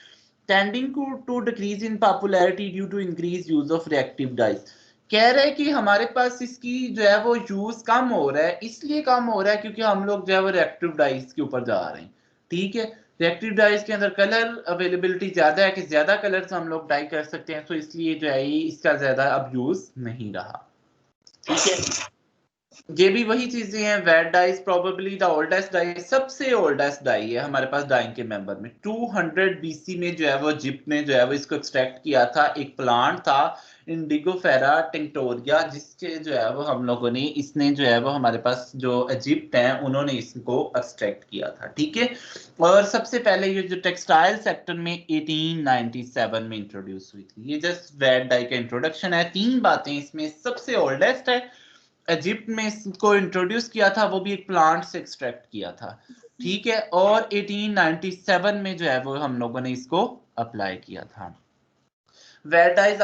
tending to decrease in popularity due to increased use of reactive dyes। कह रहे हैं कि हमारे पास इसकी जो है वो यूज कम हो रहा है, इसलिए कम हो रहा है क्योंकि हम लोग जो है वो रिएक्टिव डाइज के ऊपर जा रहे हैं, ठीक है। रिएक्टिव डाइज के अंदर कलर अवेलेबिलिटी ज्यादा है कि ज्यादा कलर्स हम लोग डाई कर सकते हैं, तो इसलिए जो है इसका ज्यादा अब यूज नहीं रहा, ठीक है। ये भी वही चीजें हैं। Vat dyes probably the oldest dye, सबसे ओल्डेस्ट डाई है हमारे पास डाइंग के मेंबर में। 200 बीसी में जो है वो इजिप्ट में जो है वो इसको एक्सट्रैक्ट किया था। एक प्लांट था इंडिगोफेरा टिंक्टोरिया, जिसके जो है वो हम लोगों ने, इसने जो है वो हमारे पास जो इजिप्ट है उन्होंने इसको एक्सट्रैक्ट किया था, ठीक है। और सबसे पहले ये जो टेक्सटाइल सेक्टर में 1897 में इंट्रोड्यूस हुई थी। ये जस्ट वेट डाई का इंट्रोडक्शन है। 3 बातें इसमें, सबसे ओल्डेस्ट है, इजिप्ट में इसको इंट्रोड्यूस किया था, वो भी एक प्लांट से एक्सट्रैक्ट किया था, ठीक है। और 1897 में जो है वो हम लोगों ने इसको अप्लाई किया था। Wet dyes,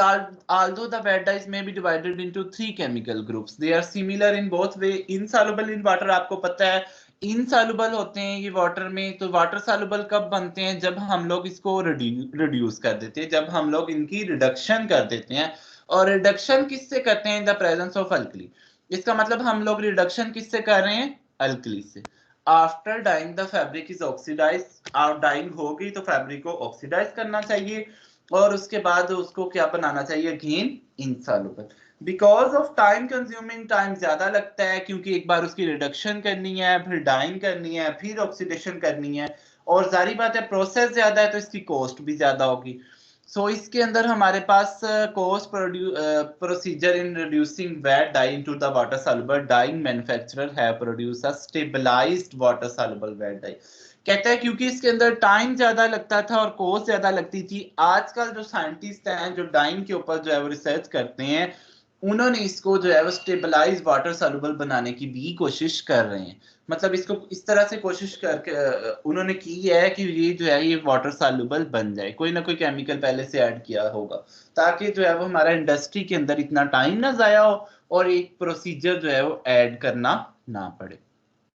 although the wet dyes may be divided into 3 chemical groups, they are similar in both way. Insoluble in water, आपको पता है इनसॉल्युबल होते हैं ये वाटर में। तो वाटर सॉल्युबल कब बनते हैं? जब हम लोग इसको रिड्यूस कर देते हैं, जब हम लोग इनकी रिडक्शन कर देते हैं। और रिडक्शन किससे करते हैं? In the presence of alkali. इसका मतलब हम लोग रिडक्शन किससे कर रहे हैं? अल्कली से। After dyeing the fabric is oxidise, dyeing होगी तो फैब्रिक को ऑक्सीडाइज करना चाहिए और उसके बाद उसको क्या बनाना चाहिए? Again insoluble. Because of time consuming, time ज्यादा लगता है क्योंकि एक बार उसकी रिडक्शन करनी है, फिर डाइंग करनी है, फिर ऑक्सीडेशन करनी है, और जारी बात है प्रोसेस ज्यादा है तो इसकी कॉस्ट भी ज्यादा होगी। सो इसके अंदर हमारे पास cost procedure in reducing vat dye into the water soluble dyeing manufacturer have produced a stabilised water soluble vat dye. कहता है क्योंकि इसके अंदर टाइम ज्यादा लगता था और कॉस्ट ज्यादा लगती थी। आजकल जो साइंटिस्ट हैं जो डाइंग के ऊपर जो है वो रिसर्च करते हैं, उन्होंने इसको जो है वो स्टेबलाइज वाटर सॉल्युबल बनाने की भी कोशिश कर रहे हैं। मतलब इसको इस तरह से कोशिश करके उन्होंने की है कि ये जो है ये वाटर सॉल्युबल बन जाए। कोई ना कोई केमिकल पहले से ऐड किया होगा ताकि जो है वो हमारा इंडस्ट्री के अंदर इतना टाइम ना जाया हो और एक प्रोसीजर जो है वो ऐड करना ना पड़े।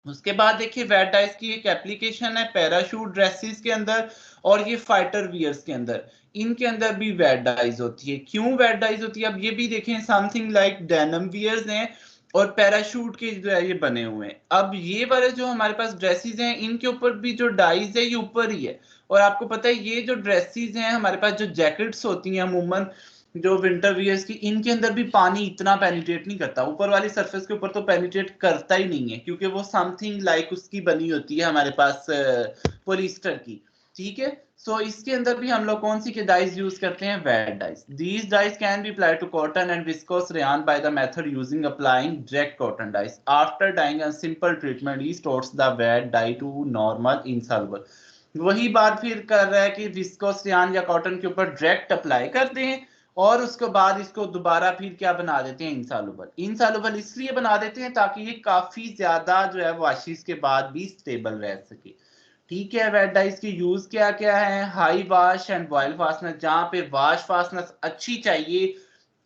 उसके बाद देखिए वेट डाइज की एक एप्लीकेशन है पैराशूट ड्रेसेस के अंदर और ये फाइटर वियर्स के अंदर। इनके अंदर भी वेट डाइज होती है। क्यों वेट डाइज होती है? अब ये भी देखें, समथिंग लाइक डेनिम वियर्स हैं और पैराशूट के जो है ये बने हुए हैं। अब ये वाले जो हमारे पास ड्रेसेस हैं इनके ऊपर भी जो डाइज है ये ऊपर ही है। और आपको पता है ये जो ड्रेसेस हैं हमारे पास, जो जैकेट्स होती हैं अमूमन जो विंटर वियर्स की, इनके अंदर भी पानी इतना पेनिट्रेट नहीं करता। ऊपर वाली सरफेस के ऊपर तो पेनिट्रेट करता ही नहीं है क्योंकि वो समथिंग लाइक उसकी बनी होती है हमारे पास पॉलिएस्टर की, ठीक है। सो इसके अंदर भी हम लोग कौन सी के डाइज यूज करते हैं? Vat dyes. These dyes can be applied to cotton and viscose rayon by the method using applying direct cotton dyes. After dyeing a simple treatment restores the vat dye to normal insoluble. वही बात फिर कर रहा है कि viscous rayon या cotton के ऊपर डायरेक्ट अप्लाई करते हैं और उसके बाद इसको दोबारा फिर क्या बना देते हैं? इनसॉल्युबल। इनसॉल्युबल इसलिए बना देते हैं ताकि ये काफी ज्यादा जो है वॉशिश के बाद भी स्टेबल रह सके, ठीक है। वेट डाइज की यूज क्या क्या है? High wash and boil fastness, जहां पे वॉश फास्टनेस अच्छी चाहिए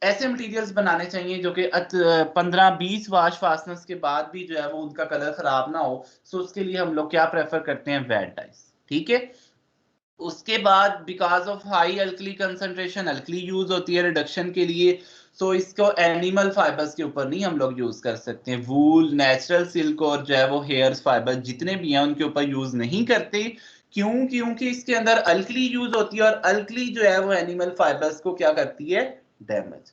ऐसे मटेरियल्स बनाने चाहिए जो कि 15-20 वॉश फास्टनेस के बाद भी जो है वो उनका कलर खराब ना हो। सो उसके लिए हम लोग क्या प्रेफर करते हैं? वेट डाइज, ठीक है। उसके बाद because of high alkali concentration, alkali use होती है रिडक्शन के लिए। सो इसको एनिमल फाइबर्स के ऊपर नहीं हम लोग यूज कर सकते हैं। वूल, नेचुरल सिल्क और जो है वो हेयर्स फाइबर जितने भी हैं उनके ऊपर यूज नहीं करते। क्यों? क्योंकि इसके अंदर अल्कली यूज होती है और अल्कली जो है वो एनिमल फाइबर्स को क्या करती है? Damage.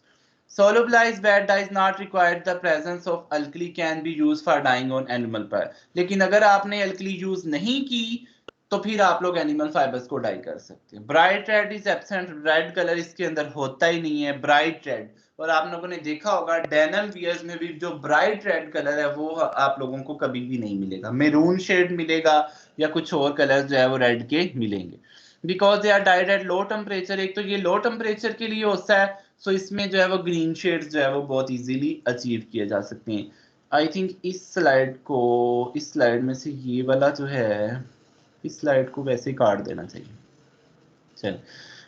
Solubilized wet dye is not required. The presence of alkali can be used for dyeing on animal fur. लेकिन अगर आपने अल्कली यूज नहीं की तो फिर आप लोग एनिमल फाइबर्स को डाई कर सकते हैं। Bright red is absent, red colour इसके अंदर होता ही नहीं है, ब्राइट रेड। और आप लोगों ने देखा होगा डेनिम वियर्स में भी जो ब्राइट रेड कलर है वो आप लोगों को कभी भी नहीं मिलेगा। मैरून शेड मिलेगा या कुछ और कलर जो है वो रेड के मिलेंगे। Because they are dyed at low temperature, एक तो ये लो टेम्परेचर के लिए होता है, सो इसमें जो है वो ग्रीन शेड्स जो है वो बहुत इजीली अचीव किए जा सकते हैं। आई थिंक इस स्लाइड में से ये वाला जो है, इस स्लाइड को वैसे ही काट देना चाहिए। चल,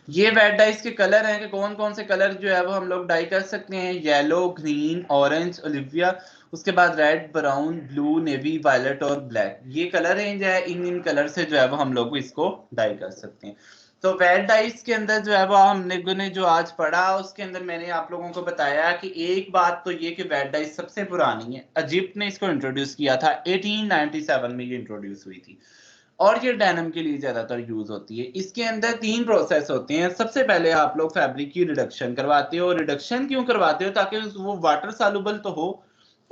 ये वेट डाइज के कलर हैं कि कौन कौन से कलर जो है वो हम लोग डाई कर सकते हैं। येलो, ग्रीन, ऑरेंज, ओलिविया, उसके बाद red, brown, blue, navy, violet और ब्लैक। ये कलर रेंज है, इन कलर से जो है वो हम लोग इसको डाई कर सकते हैं। तो वेट डाइज के अंदर जो है वो हमने जो आज पढ़ा उसके अंदर मैंने आप लोगों को बताया कि एक बात तो ये कि वेट डाइज सबसे पुरानी है। इजिप्ट ने इसको इंट्रोड्यूस किया था, 1897 में ये इंट्रोड्यूस हुई थी और ये डेनिम के लिए ज्यादातर यूज होती है। इसके अंदर 3 प्रोसेस होते हैं। सबसे पहले आप लोग फैब्रिक की रिडक्शन करवाते हो। रिडक्शन क्यों करवाते हो? ताकि वो वाटर सॉल्युबल तो हो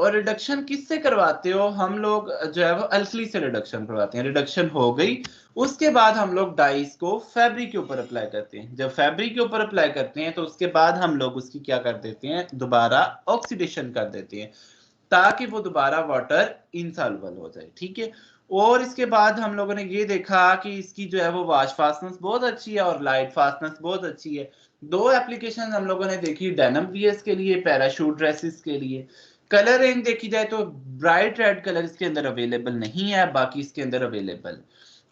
और रिडक्शन किससे करवाते हो? हम लोग जो है वो अल्कली से रिडक्शन करवाते हैं। रिडक्शन हो गई, उसके बाद हम लोग डाइस को फैब्रिक के ऊपर अप्लाई करते हैं। जब फैब्रिक के ऊपर अप्लाई करते हैं तो उसके बाद हम लोग उसकी क्या कर देते हैं, दोबारा ऑक्सीडेशन कर देते हैं ताकि वो दोबारा वाटर इनसॉल्युबल हो जाए। ठीक है, और इसके बाद हम लोगों ने ये देखा कि इसकी जो है वो वॉश फास्टनेस बहुत अच्छी है और लाइट फास्टनेस बहुत अच्छी है। दो एप्लीकेशन हम लोगों ने देखी, डेनिम वियर्स के लिए, पैराशूट ड्रेसेस के लिए। कलर रेंज देखी जाए तो ब्राइट रेड कलर इसके अंदर अवेलेबल नहीं है, बाकी इसके अंदर अवेलेबल।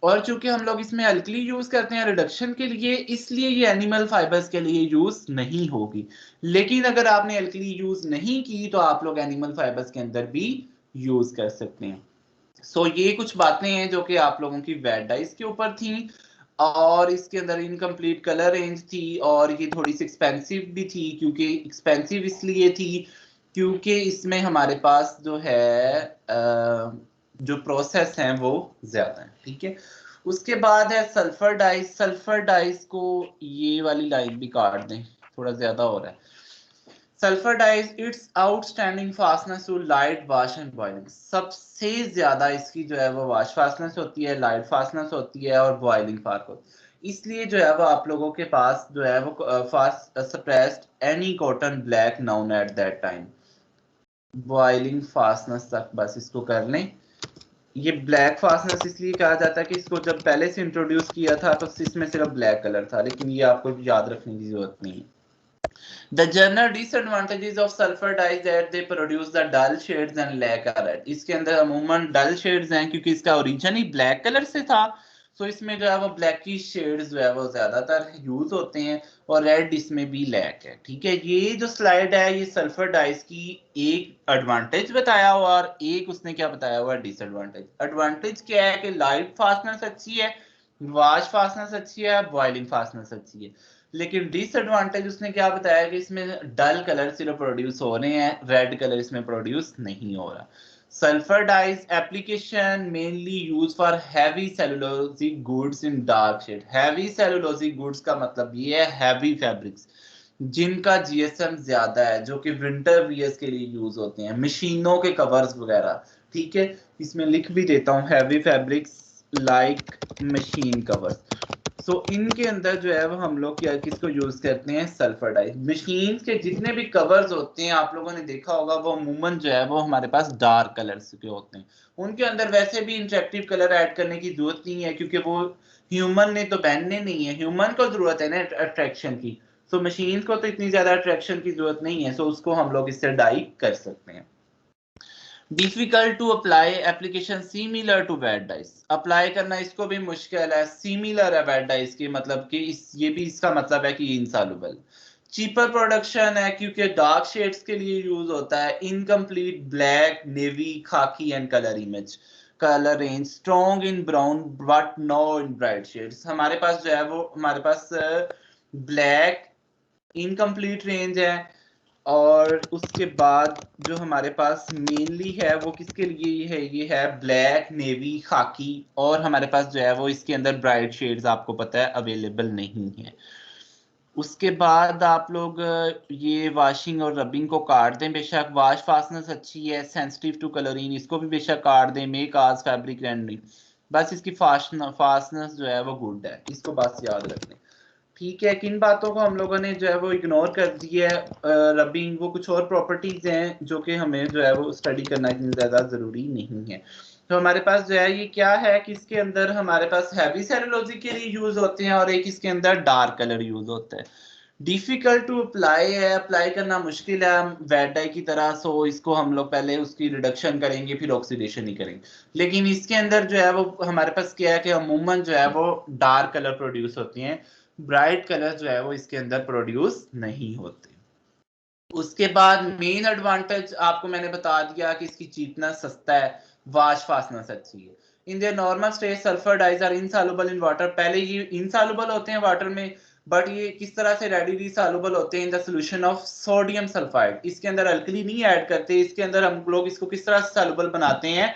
और चूंकि हम लोग इसमें अल्कली यूज करते हैं रिडक्शन के लिए, इसलिए ये एनिमल फाइबर्स के लिए यूज नहीं होगी। लेकिन अगर आपने अल्कली यूज नहीं की तो आप लोग एनिमल फाइबर्स के अंदर भी यूज कर सकते हैं। सो ये कुछ बातें हैं जो कि आप लोगों की वेट डाइस के ऊपर थी, और इसके अंदर इनकम्प्लीट कलर रेंज थी, और ये थोड़ी सी एक्सपेंसिव भी थी। क्योंकि एक्सपेंसिव इसलिए थी क्योंकि इसमें हमारे पास जो है जो प्रोसेस हैं वो ज्यादा है। ठीक है, उसके बाद है सल्फर डाइस। सल्फर डाइस को ये वाली लाइन भी काट दें, थोड़ा ज्यादा हो रहा है। Sulphur dyes its outstanding fastness to light wash and boiling. सबसे ज्यादा इसकी जो है वो वॉश फास्टनेस होती है, लाइट फास्टनेस होती है और बॉइलिंग फास्ट होती है। इसलिए जो है वो आप लोगों के पास जो है वो fast suppressed any cotton black noun at that time. Boiling fastness तक बस इसको कर लें। ये ब्लैक फास्टनेस इसलिए कहा जाता है कि इसको जब पहले से इंट्रोड्यूस किया था तो इसमें सिर्फ ब्लैक कलर था, लेकिन ये आपको याद रखने की जरूरत नहीं है। The general disadvantages of sulfur dyes that they produce the dull shades and lack a red। इसके अंदर अमूमन डल शेड्स हैं क्योंकि इसका ओरिजिन ही ब्लैक कलर से था, तो इसमें जो है वो ब्लैक की शेड्स जो है वो ज्यादातर यूज होते हैं, और रेड इसमें भी लैक है। ठीक है, ये जो स्लाइड है ये सल्फर डाइस की एक एडवांटेज बताया हुआ और एक उसने क्या बताया हुआ डिसएडवांटेज। एडवांटेज क्या है कि लाइट फास्टनेस अच्छी है, वॉश फास्टनेस अच्छी है, बॉइलिंग फास्टनेस अच्छी है। लेकिन डिसएडवांटेज उसने क्या बताया कि इसमें डल कलर सिर्फ प्रोड्यूस हो रहे हैं, रेड कलर इसमें प्रोड्यूस नहीं हो रहा। Sulphur dyes application mainly use for heavy cellulosic goods in dark shade. Heavy cellulosic goods का मतलब ये है हैवी फैब्रिक्स जिनका जीएसएम ज्यादा है, जो कि विंटर वियर्स के लिए यूज होते हैं, मशीनों के कवर्स वगैरह। ठीक है, इसमें लिख भी देता हूँ heavy fabrics like machine covers. So इनके अंदर जो है वो हम लोग क्या किसको यूज करते हैं, सल्फर डाई। मशीन के जितने भी कवर्स होते हैं आप लोगों ने देखा होगा वो अमूमन जो है वो हमारे पास डार्क कलर्स के होते हैं। उनके अंदर वैसे भी इंटरेक्टिव कलर ऐड करने की जरूरत नहीं है क्योंकि वो ह्यूमन ने तो पहनने नहीं है, ह्यूमन को जरूरत है ना अट्रैक्शन की। सो मशीन को तो इतनी ज्यादा अट्रैक्शन की जरूरत नहीं है, सो उसको हम लोग इससे डाई कर सकते हैं। Difficult to apply application similar to vat dyes. Apply करना इसको भी मुश्किल है, सिमिलर है वेट डाइस के मतलब कि ये भी इसका मतलब है कि इनसॉल्युबल। चीपर प्रोडक्शन है क्योंकि डार्क शेड्स के लिए यूज होता है। इनकम्प्लीट ब्लैक, नेवी, खाकी and colour image. Colour range strong in brown but no in bright shades. हमारे पास जो है वो हमारे पास ब्लैक इनकम्प्लीट रेंज है, और उसके बाद जो हमारे पास मेनली है वो किसके लिए है, ये है ब्लैक, नेवी, खाकी, और हमारे पास जो है वो इसके अंदर ब्राइट शेड्स आपको पता है अवेलेबल नहीं है। उसके बाद आप लोग ये वॉशिंग और रबिंग को काट दें, बेशक वॉश फास्टनेस अच्छी है, सेंसिटिव टू कलरिंग, इसको भी बेशक काट दें, मेक आज फैब्रिक रेंडरिंग, बस इसकी फास्टनेस जो है वो गुड है, इसको बस याद रख लें। ठीक है, किन बातों को हम लोगों ने जो है वो इग्नोर कर दी है, रबिंग, वो कुछ और प्रॉपर्टीज हैं जो कि हमें जो है वो स्टडी करना इतनी ज्यादा जरूरी नहीं है। तो हमारे पास जो है ये क्या है कि इसके अंदर हमारे पास हैवी सेलुलोजिक के लिए यूज होते हैं और एक इसके अंदर डार्क कलर यूज होता है। डिफिकल्ट टू अप्लाई है, अप्लाई करना मुश्किल है वेट डाई की तरह। सो इसको हम लोग पहले उसकी रिडक्शन करेंगे फिर ऑक्सीडेशन ही करेंगे। लेकिन इसके अंदर जो है वो हमारे पास क्या है कि अमूमन जो है वो डार्क कलर प्रोड्यूस होती हैं, ब्राइट कलर जो है वो इसके अंदर प्रोड्यूस नहीं होते। उसके बाद मेन एडवांटेज आपको मैंने बता दिया कि इसकी चीपनेस सस्ता है, वॉश फास्टनेस अच्छी है। In their normal state sulphur dyes are insoluble in water. पहले ये इनसॉल्युबल होते हैं वाटर में, बट ये किस तरह से रेडिली सॉल्युबल होते हैं in the solution of sodium sulphide. इसके अंदर अल्कली नहीं ऐड करते, इसके अंदर हम लोग इसको किस तरह से सॉल्युबल बनाते हैं,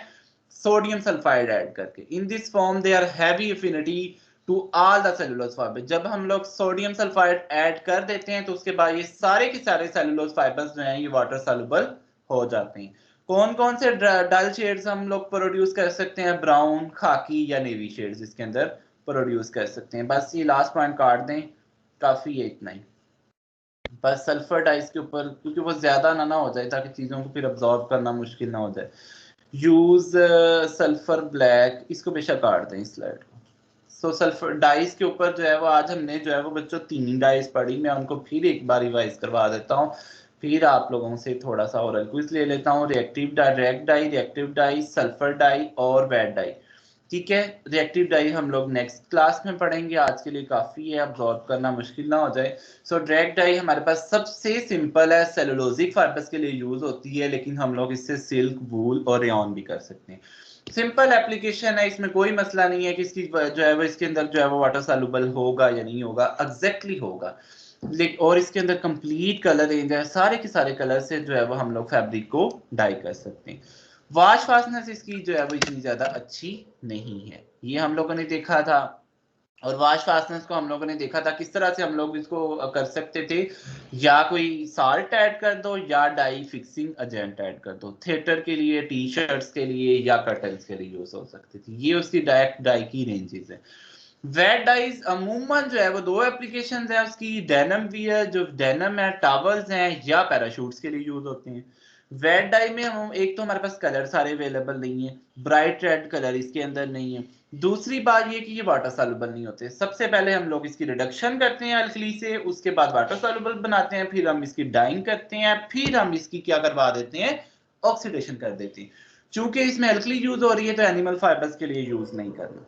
सोडियम सल्फाइड ऐड करके। In this form they are heavy affinity to all the cellulose fibre. जब हम लोग सोडियम सल्फाइड ऐड कर देते हैं तो उसके बाद ये सारे के सारे सेलुलोज फाइबर्स जो हैं ये वाटर सॉल्युबल हो जाते हैं। कौन कौन से डल शेड्स हम लोग प्रोड्यूस कर सकते हैं? ब्राउन, खाकी या नेवी शेड्स इसके अंदर प्रोड्यूस कर सकते हैं। बस ये लास्ट पॉइंट काट दें, काफी है इतना ही। बस सल्फर डाइस के ऊपर, क्योंकि वो ज्यादा ना हो जाए ताकि चीजों को फिर अब्जॉर्ब करना मुश्किल ना हो जाए। यूज सल्फर ब्लैक, इसको बेशक काट दें इस स्लाइड को। सो सल्फर डाइस के ऊपर जो है वो आज हमने जो है वो बच्चों 3 ही डाइस पढ़ी। मैं उनको फिर एक बार रिवाइज करवा देता हूँ, फिर आप लोगों से थोड़ा सा ओरल क्विज ले लेता हूँ। रिएक्टिव डाई, सल्फर डाई और वेट डाई। ठीक है, रिएक्टिव डाई हम लोग नेक्स्ट क्लास में पढ़ेंगे, आज के लिए काफी है, अब्सॉर्ब करना मुश्किल ना हो जाए। सो डायरेक्ट डाई हमारे पास सबसे सिंपल है, सेलुलोजिक फाइबर्स के लिए यूज होती है, लेकिन हम लोग इससे सिल्क, वूल और रेयॉन भी कर सकते हैं। सिंपल एप्लीकेशन है, इसमें कोई मसला नहीं है कि इसकी जो है वो इसके अंदर जो है वो वाटर सॉल्युबल होगा या नहीं होगा, एग्जैक्टली होगा। और इसके अंदर कंप्लीट कलर रेंज है, सारे के सारे कलर से जो है वो हम लोग फैब्रिक को डाई कर सकते हैं। वॉश फास्टनेस इसकी जो है वो इतनी ज्यादा अच्छी नहीं है, ये हम लोगों ने देखा था। और वॉश फास्टनेस को हम लोगों ने देखा था किस तरह से हम लोग इसको कर सकते थे, या कोई साल्ट ऐड कर दो या डाई फिक्सिंग एजेंट ऐड कर दो। थिएटर के लिए, टी शर्ट्स के लिए या कर्टन्स के लिए यूज हो सकती थी। ये उसकी डायरेक्ट डाई की रेंजेस है। वेट डाइज अमूमन जो है वो 2 एप्लीकेशंस है उसकी, डेनिम वियर, जो डेनिम है, टॉवल्स हैं या पैराशूट्स के लिए यूज होते हैं। वेट डाई में हम एक तो हमारे पास कलर सारे अवेलेबल नहीं है, ब्राइट रेड कलर इसके अंदर नहीं है। दूसरी बात ये कि ये वाटर सॉल्युबल नहीं होते। सबसे पहले हम लोग इसकी रिडक्शन करते हैं अल्कली से, उसके बाद वाटर सॉल्युबल बनाते हैं, फिर हम इसकी डाइंग करते हैं, फिर हम इसकी क्या करवा देते हैं, ऑक्सीडेशन कर देते हैं। चूंकि इसमें अल्कली यूज हो रही है तो एनिमल फाइबर्स के लिए यूज नहीं करना।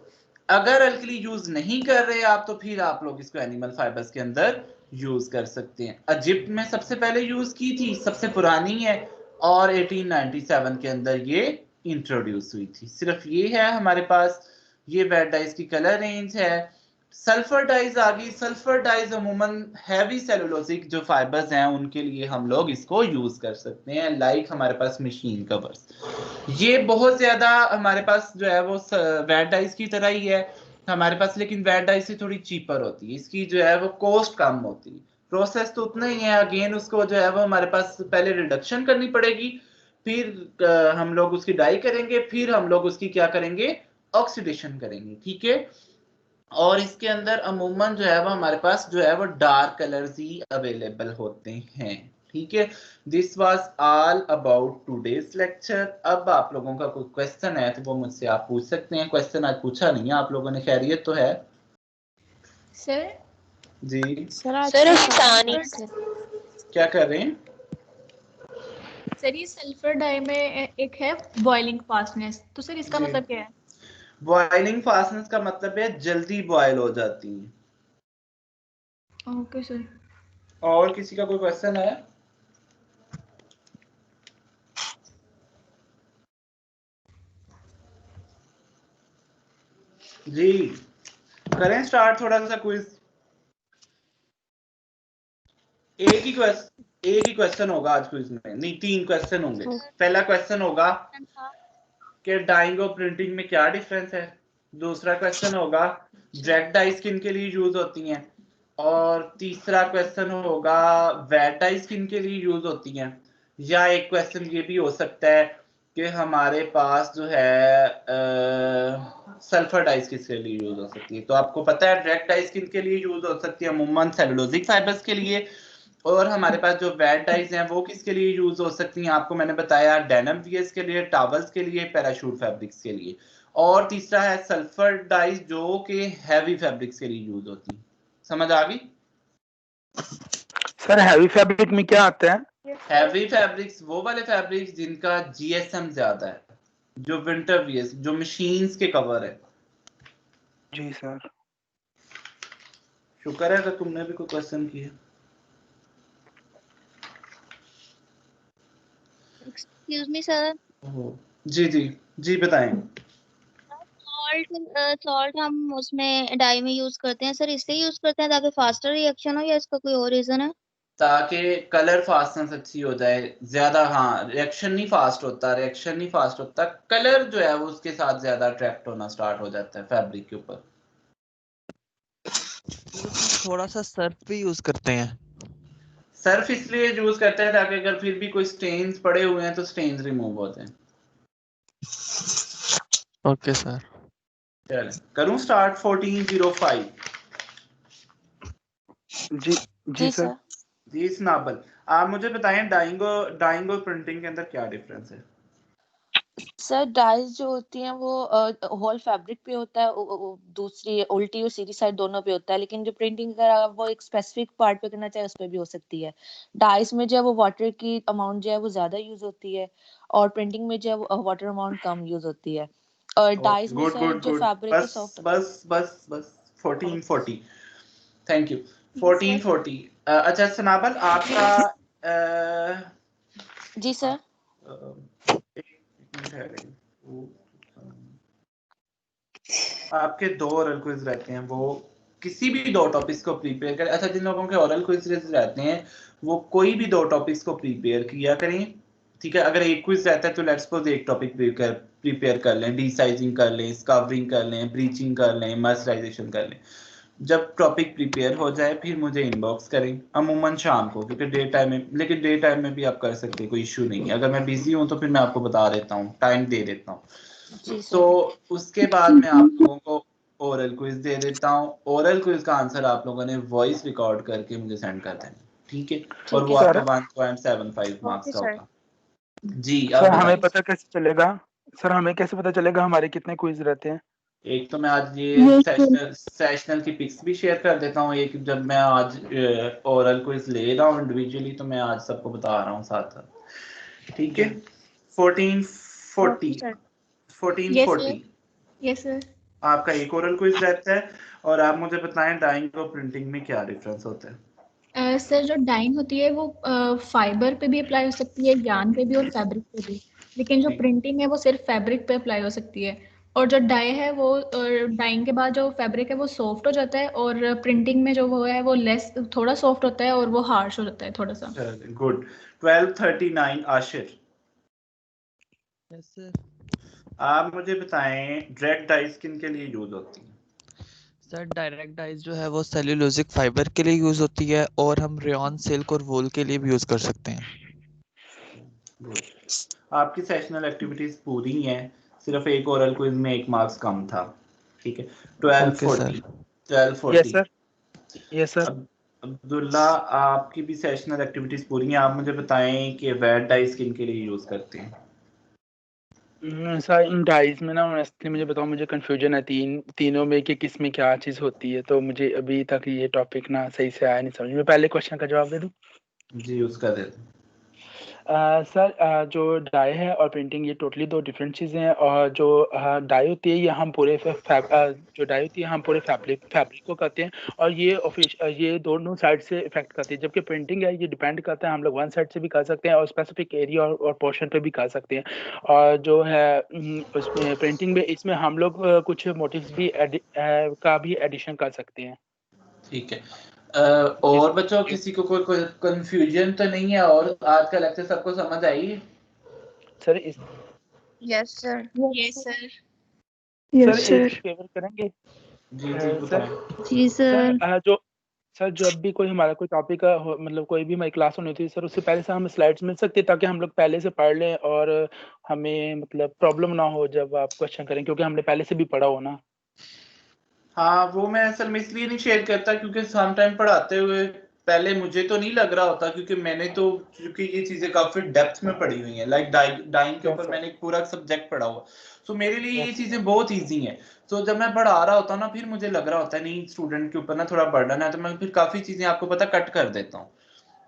अगर अल्कली यूज नहीं कर रहे आप तो फिर आप लोग इसको एनिमल फाइबर्स के अंदर यूज कर सकते हैं। इजिप्ट में सबसे पहले यूज की थी, सबसे पुरानी है, और 1897 के अंदर ये इंट्रोड्यूस हुई थी। सिर्फ ये है हमारे पास, ये वेट डाइज की कलर रेंज है। सल्फर डाइज आ गई। सल्फर डाइज अमूमन हैवी सेलुलोजिक जो फाइबर्स हैं उनके लिए हम लोग इसको यूज कर सकते हैं, लाइक हमारे पास मशीन कवर्स। ये बहुत ज्यादा हमारे पास जो है वो वेट डाइज की तरह ही है हमारे पास, लेकिन वेट डाइज से थोड़ी चीपर होती है, इसकी जो है वो कॉस्ट कम होती है। प्रोसेस तो उतना ही है, अगेन उसको जो है वो हमारे पास पहले रिडक्शन करनी पड़ेगी, फिर हम लोग उसकी डाई करेंगे, फिर हम लोग उसकी क्या करेंगे, ऑक्सीडेशन करेंगे। ठीक है, और इसके अंदर अमूमन जो है वो हमारे पास जो है वो डार्क कलर्स ही अवेलेबल होते हैं। ठीक है, this was all about today's lecture. अब आप लोगों का कोई क्वेश्चन है तो वो मुझसे आप पूछ सकते हैं। क्वेश्चन आज पूछा नहीं है आप लोगों ने, खैरियत तो है? सर जी सर आसानी क्या कर रहे हैं? सर ये सल्फर डाई में एक है बॉइलिंग फास्टनेस, तो सर इसका जी। मतलब क्या है? बॉइलिंग फास्टनेस का मतलब है जल्दी बॉयल हो जाती है। Okay sir. और किसी का कोई क्वेश्चन है? जी करें स्टार्ट थोड़ा सा क्विज। एक ही क्वेश्चन होगा आज क्विज में, नहीं 3 क्वेश्चन होंगे। पहला क्वेश्चन होगा कि डाइंग और प्रिंटिंग में क्या डिफरेंस है। दूसरा क्वेश्चन होगा डायरेक्ट डाई स्किन के लिए यूज होती हैं, और तीसरा क्वेश्चन होगा वेट डाई स्किन के लिए यूज होती हैं। या एक क्वेश्चन ये भी हो सकता है कि हमारे पास जो है सल्फर डाइस किसके लिए यूज हो सकती है। तो आपको पता है डायरेक्ट डाई स्किन के लिए यूज हो सकती है अमूमन सेलुलोजिक फाइबर्स के लिए, और हमारे पास जो वेट डाइज हैं वो किसके लिए यूज हो सकती हैं, आपको मैंने बताया डेनिम वियर्स के लिए, टॉवल्स के लिए, पैराशूट फैब्रिक्स के लिए। और तीसरा है सल्फर डाइज जो कि हैवी फैब्रिक्स के लिए यूज होती है। समझ आ गई? सर हैवी फैब्रिक में क्या आता है? हैवी फैब्रिक्स वो वाले फैब्रिक्स जिनका जीएसएम ज्यादा है, जो विंटर वियर्स, जो मशीन्स के कवर है। जी सर। शुक्र है कि तुमने भी कोई क्वेश्चन किया। Excuse me sir. जी जी जी बताएं। सॉल्ट हम उसमें डाई में यूज करते हैं सर, इसलिए यूज करते हैं ताकि फास्टर रिएक्शन हो, या इसका कोई और रीजन है? ताकि कलर फास्टनेस अच्छी हो जाए ज्यादा। हाँ, रिएक्शन नहीं फास्ट होता, कलर जो है वो उसके साथ ज्यादा अट्रैक्ट होना स्टार्ट हो जाता है फैब्रिक के ऊपर। थोड़ा सा सर्फ भी यूज करते हैं। सर्फ इसलिए यूज करते हैं ताकि अगर फिर भी कोई स्टेन्स पड़े हुए हैं तो स्टेन्स रिमूव होते हैं। Okay sir. चलें करूं स्टार्ट 1405। जी जी सर। सर। जी स्नाबल, आप मुझे बताएं डाइंग और प्रिंटिंग के अंदर क्या डिफरेंस है? सर डाइज जो होती हैं वो होल फैब्रिक पे होता है, दूसरी उल्टी और सीधी साइड दोनों पे होता है, लेकिन जो प्रिंटिंग अगर आप वो एक स्पेसिफिक पार्ट पे करना चाहे उस पे भी हो सकती है। डाइज में जो है वो वाटर की अमाउंट जो है वो ज्यादा यूज होती है और प्रिंटिंग में जो है वो वाटर अमाउंट कम यूज होती है। और डाइज में गुड सर गुड जो गुड, फैब्रिक है सॉफ्ट होता है। बस 1440। Thank you. जी, 1440। अच्छा स्नाबल आपका जी सर। एक मिनट है, आपके 2 ओरल क्विज रहते हैं, वो किसी भी 2 टॉपिक्स को प्रिपेयर करें। अच्छा जिन लोगों के ओरल क्विज रहते हैं वो कोई भी 2 टॉपिक्स को प्रिपेयर किया करें, ठीक है। अगर एक क्विज रहता है तो लेट्स सपोज एक टॉपिक प्रिपेयर कर लें, डीसाइजिंग कर लें, स्कवरिंग कर लें, ब्रीचिंग कर लें, मर्सराइजेशन कर लें। जब टॉपिक प्रिपेयर हो जाए फिर मुझे इनबॉक्स करें, अमूमन शाम को, क्योंकि डे टाइम में, लेकिन डे टाइम में भी आप कर सकते हैं, कोई इशू नहीं है। अगर मैं बिजी हूँ तो फिर मैं आपको बता देता हूँ, टाइम दे देता हूँ। जी तो सर। उसके बाद मैं आप लोगों को ओरल क्विज दे देता हूँ। ओरल क्विज का आंसर आप लोगों ने वॉइस रिकॉर्ड करके मुझे सेंड कर देना, ठीक है। और ठीक वो है सर आपका 1.75 मार्क्स ओके का सर। होगा। जी सर अब हमें बताइए। पता कैसे चलेगा? सर हमें कैसे पता चलेगा हमारे कितने क्विज रहते हैं? एक तो मैं आज ये सेशनल की पिक्स भी शेयर कर देता हूँ। एक जब मैं आज ओरल क्विज ले रहा हूँ इंडिविजुअली तो मैं आज सबको बता रहा हूँ साथ साथ, ठीक है। 1440 ओके सर। 1440 yes sir. आपका एक ओरल क्विज रहता है और आप मुझे बताएं डाइंग और प्रिंटिंग में क्या डिफरेंस होता है। सर जो डाइंग होती है वो फाइबर पे भी अप्लाई हो सकती है, यार्न पे भी और फैब्रिक पे भी, लेकिन जो प्रिंटिंग है वो सिर्फ फैब्रिक पे अप्लाई हो सकती है। और जो डाई है वो डाइंग के बाद जो फैब्रिक है वो सॉफ्ट हो जाता है और प्रिंटिंग में जो वो है वो लेस थोड़ा सॉफ्ट होता है और वो हार्श हो जाता है थोड़ा सा। गुड। 1239 Ashir, yes sir. आप मुझे बताएं डायरेक्ट डाइस किन के लिए यूज होती है? सर डायरेक्ट डाइज जो है वो सेल्यूलोजिक फाइबर के लिए यूज होती है और हम रेयॉन सिल्क और वूल के लिए भी यूज कर सकते हैं। गुड। आपकी सेशनल एक्टिविटीज पूरी हैं, सिर्फ एक ओरल क्विज में 1 मार्क्स कम था, ठीक है। Okay sir. Yes 1240। Sir. Yes sir. अब अब्दुल्ला आपकी भी सेशनल एक्टिविटीज पूरी हैं, आप मुझे बताएं कि वेट डाइस किन के लिए यूज करते हैं? सर इन डाइज में ना ऑनेस्टली मुझे बताओ, मुझे कंफ्यूजन है तीनों में कि किस में क्या चीज़ होती है, तो मुझे अभी तक ये टॉपिक ना सही से आया नहीं समझ में। पहले क्वेश्चन का जवाब दे दूं? जी उसका दे दो। सर जो डाई है और प्रिंटिंग ये टोटली 2 डिफरेंट चीज़ें हैं। और जो डाई होती है ये हम पूरे जो डाई होती है हम पूरे फैब्रिक को करते हैं और ये दोनों साइड से इफेक्ट करती है, जबकि प्रिंटिंग है ये डिपेंड करता है, हम लोग वन साइड से भी कर सकते हैं और स्पेसिफिक एरिया और पोर्शन पे भी कर सकते हैं। और जो है उसमें प्रिंटिंग में इसमें हम लोग कुछ मोटिव्स भी का भी एडिशन कर सकते हैं। ठीक है। और बच्चों किसी को कोई कंफ्यूजन तो नहीं है? और आज का लेक्चर सबको समझ आई? सर इस yes sir. Yes sir. Sir yes एक सर। फेवर करेंगे? जी जी सर बताएं। जी सर। सर जब भी कोई हमारा कोई टॉपिक का मतलब कोई भी हमारी क्लास होनी थी सर, उससे पहले से हमें स्लाइड्स मिल सकती है ताकि हम लोग पहले से पढ़ लें और हमें मतलब प्रॉब्लम ना हो जब आप क्वेश्चन करें, क्योंकि हमने पहले से भी पढ़ा हो ना। हाँ वो मैं असल में इसलिए नहीं शेयर करता क्योंकि सम टाइम पढ़ाते हुए पहले मुझे तो नहीं लग रहा होता, क्योंकि मैंने तो क्योंकि ये चीजें काफी डेप्थ में पढ़ी हुई हैं, लाइक डाइंग के यस ऊपर सर। मैंने एक पूरा सब्जेक्ट पढ़ा हुआ। सो मेरे लिए ये यस चीजें बहुत इजी हैं। सो जब मैं पढ़ा रहा होता हूँ ना फिर मुझे लग रहा होता है नहीं स्टूडेंट के ऊपर ना थोड़ा बर्डन है, तो मैं फिर काफी चीजें आपको पता कट कर देता हूँ।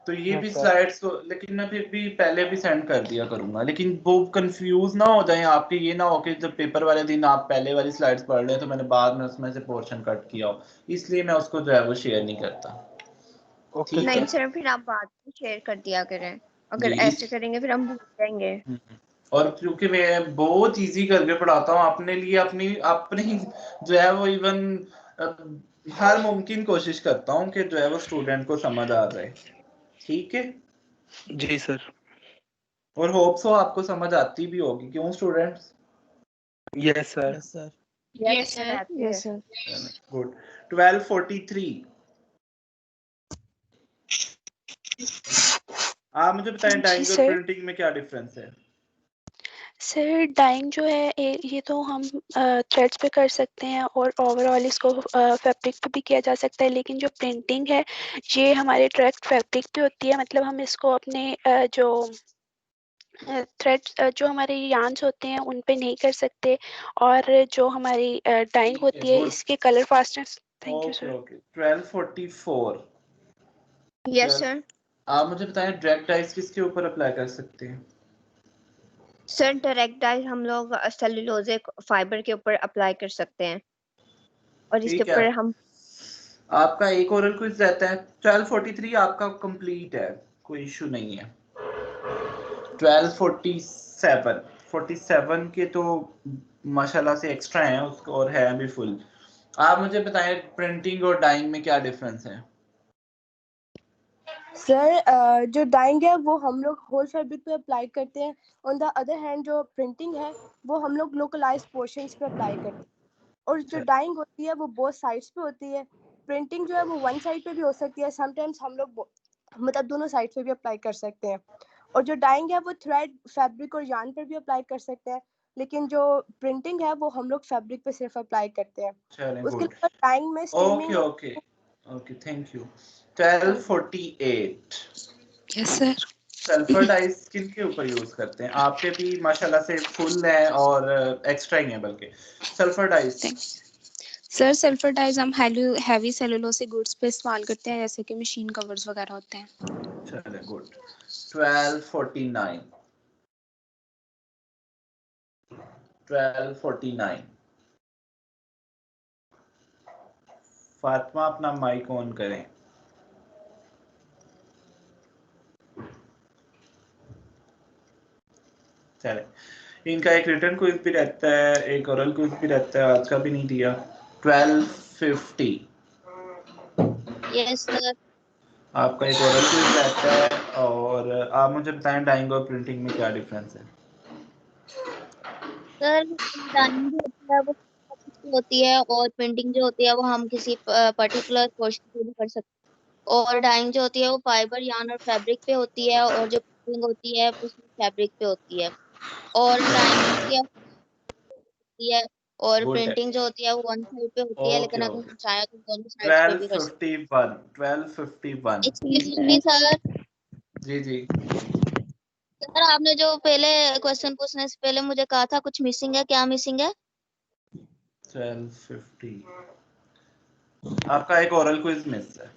तो ये भी यस सर। स्लाइड्स को लेकिन मैं फिर भी पहले भी सेंड कर दिया करूंगा, लेकिन वो कंफ्यूज ना हो जाए आपके, ये ना हो कि जब पेपर वाले दिन आप पहले वाली स्लाइड्स पढ़ रहे हैं तो मैंने बाद में उसमें से पोर्शन कट किया हो, इसलिए मैं उसको जो है वो शेयर नहीं करता। ओके ठीक सर। है नहीं सर, फिर आप बाद में शेयर कर दिया करें, जी अगर इस ऐसे करेंगे फिर हम भूल जाएंगे। और क्योंकि मैं बहुत इजी करके पढ़ाता हूँ अपने लिए, अपनी अपनी जो है वो इवन हर मुमकिन कोशिश करता हूँ कि जो है वो स्टूडेंट को समझ आ जाए, ठीक है। जी सर। और होप्स हो आपको समझ आती भी होगी, क्यों students? Yes sir. Yes sir. Yes yes sir, sir. आती है। Yes sir. गुड। 1243 आप मुझे बताएं जी डाइंग और सर। प्रिंटिंग में क्या डिफरेंस है? सर डाइंग जो है ये तो हम थ्रेड्स पे कर सकते हैं और ओवरऑल इसको फैब्रिक पे भी किया जा सकता है, लेकिन जो प्रिंटिंग है ये हमारे डायरेक्ट फैब्रिक पे होती है। मतलब हम इसको अपने जो थ्रेड्स जो हमारे यार्न्स होते हैं उन पे नहीं कर सकते, और जो हमारी डाइंग होती है गुड। इसके colour fastness. Thank you okay sir. Okay 1244। Yes sir. आप मुझे बताएं डायरेक्ट डाइस किसके ऊपर अप्लाई कर सकते हैं? सर डायरेक्ट डाई हम लोग सेलुलोजिक फाइबर के ऊपर अप्लाई कर सकते हैं, और इसके ठीक है, ऊपर हम आपका एक ओरल क्विज रहता है। 1243 आपका कंप्लीट है, कोई इशू नहीं है। 1247 47 के तो माशाल्लाह से एक्स्ट्रा हैं उसको, और है भी फुल। आप मुझे बताएं प्रिंटिंग और डाइंग में क्या डिफरेंस है? सर जो डाइंग है वो हम लोग होल फैब्रिक पे अप्लाई करते हैं। ऑन द अदर हैंड जो प्रिंटिंग है वो हम लोग लोकलाइज पोर्शंस पे अप्लाई करते हैं, और जो डाइंग होती है वो बोथ साइड्स पे होती है। प्रिंटिंग जो है वो वन साइड पे भी हो सकती है, समटाइम्स हम लोग मतलब दोनों साइड पे भी अप्लाई कर सकते हैं। और जो डाइंग है वो थ्रेड, फैब्रिक और यार्न पर भी अप्लाई कर सकते हैं, लेकिन जो प्रिंटिंग है वो हम लोग फैब्रिक पे सिर्फ अप्लाई करते हैं। चलें, उसके गुड। अलावा डाइंग में okay stemming okay okay, thank you. 1248। Yes sir. Sulphur dice किन के ऊपर यूज करते हैं? आपके भी माशाल्लाह से फुल है और एक्स्ट्रा ही है बल्कि। Sulphur dyes sir sulphur dyes हम हैवी सेलुलोसिक गुड्स पे इस्तेमाल करते हैं, जैसे कि मशीन कवर्स वगैरह होते हैं। चले, गुड। 1249 1249। फातिमा अपना माइक ऑन करें। चले, इनका एक रिटर्न क्विज भी रहता है, एक ओरल क्विज भी रहता है, आज का भी नहीं दिया। 1250 यस सर। आपका एक ओरल क्विज रहता है, और आप मुझे बताएं डाइंग और प्रिंटिंग में क्या डिफरेंस है? सर डाइंग जो होती है वो होती है, और प्रिंटिंग जो होती है वो हम किसी पर्टिकुलर पोर्शन पे भी कर सकते हैं। और डाइंग जो होती है वो फाइबर, यार्न और फैब्रिक पे होती है, और जो प्रिंटिंग होती है वो सिर्फ फैब्रिक पे होती है। और डाइंग होती है और गुड है। प्रिंटिंग जो होती है वो वन साइड पे होती है, ओके लेकिन अगर ओके। हम चाहें तो दोनों साइड्स पे भी कर सकते 1251 हैं। Excuse me sir. जी जी। सर आपने जो पहले क्वेश्चन पूछने से पहले मुझे कहा था कुछ मिसिंग है, क्या मिसिंग है? 1250 आपका एक ओरल क्विज मिस है।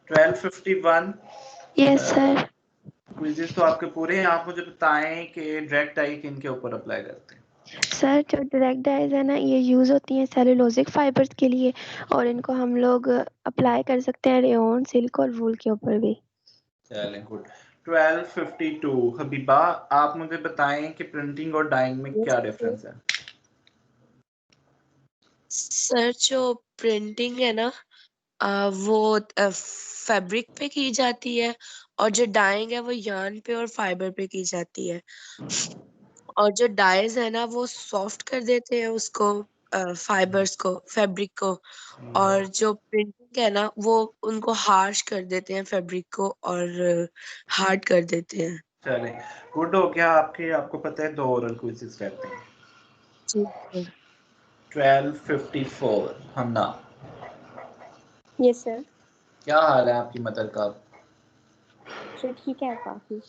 1251 यस सर। क्विजेस तो आपके पूरे हैं। आप मुझे बताएं कि डायरेक्ट डाई किन के ऊपर अप्लाई करते हैं? सर जो डायरेक्ट डाइज है ना, ये यूज़ होती हैं सेलुलोजिक फाइबर्स के लिए, और इनको हम लोग अप्लाई कर सकते हैं रेयन, सिल्क और वूल के ऊपर भी। चलें, गुड। 1252 हबीबा, आप मुझे बताएं कि प्रिंटिंग और डाइंग में क्या डिफरेंस है? सर जो प्रिंटिंग है ना वो फैब्रिक पे की जाती है, और जो डाइंग है वो यार्न पे और फाइबर पे की जाती है। और जो डाइज है ना वो सॉफ्ट कर देते हैं उसको, फाइबर्स को, फैब्रिक को। और जो प्रिंटिंग है ना वो उनको हार्श कर देते हैं, फैब्रिक को, और हार्ड कर देते हैं। चलें, गुड हो गया। आपको पता है 2 ओरल क्विजेस रहते हैं। जी सर। 1254 हमना, यस सर। क्या हाल है आपकी मदर का? सर ठीक है काफी।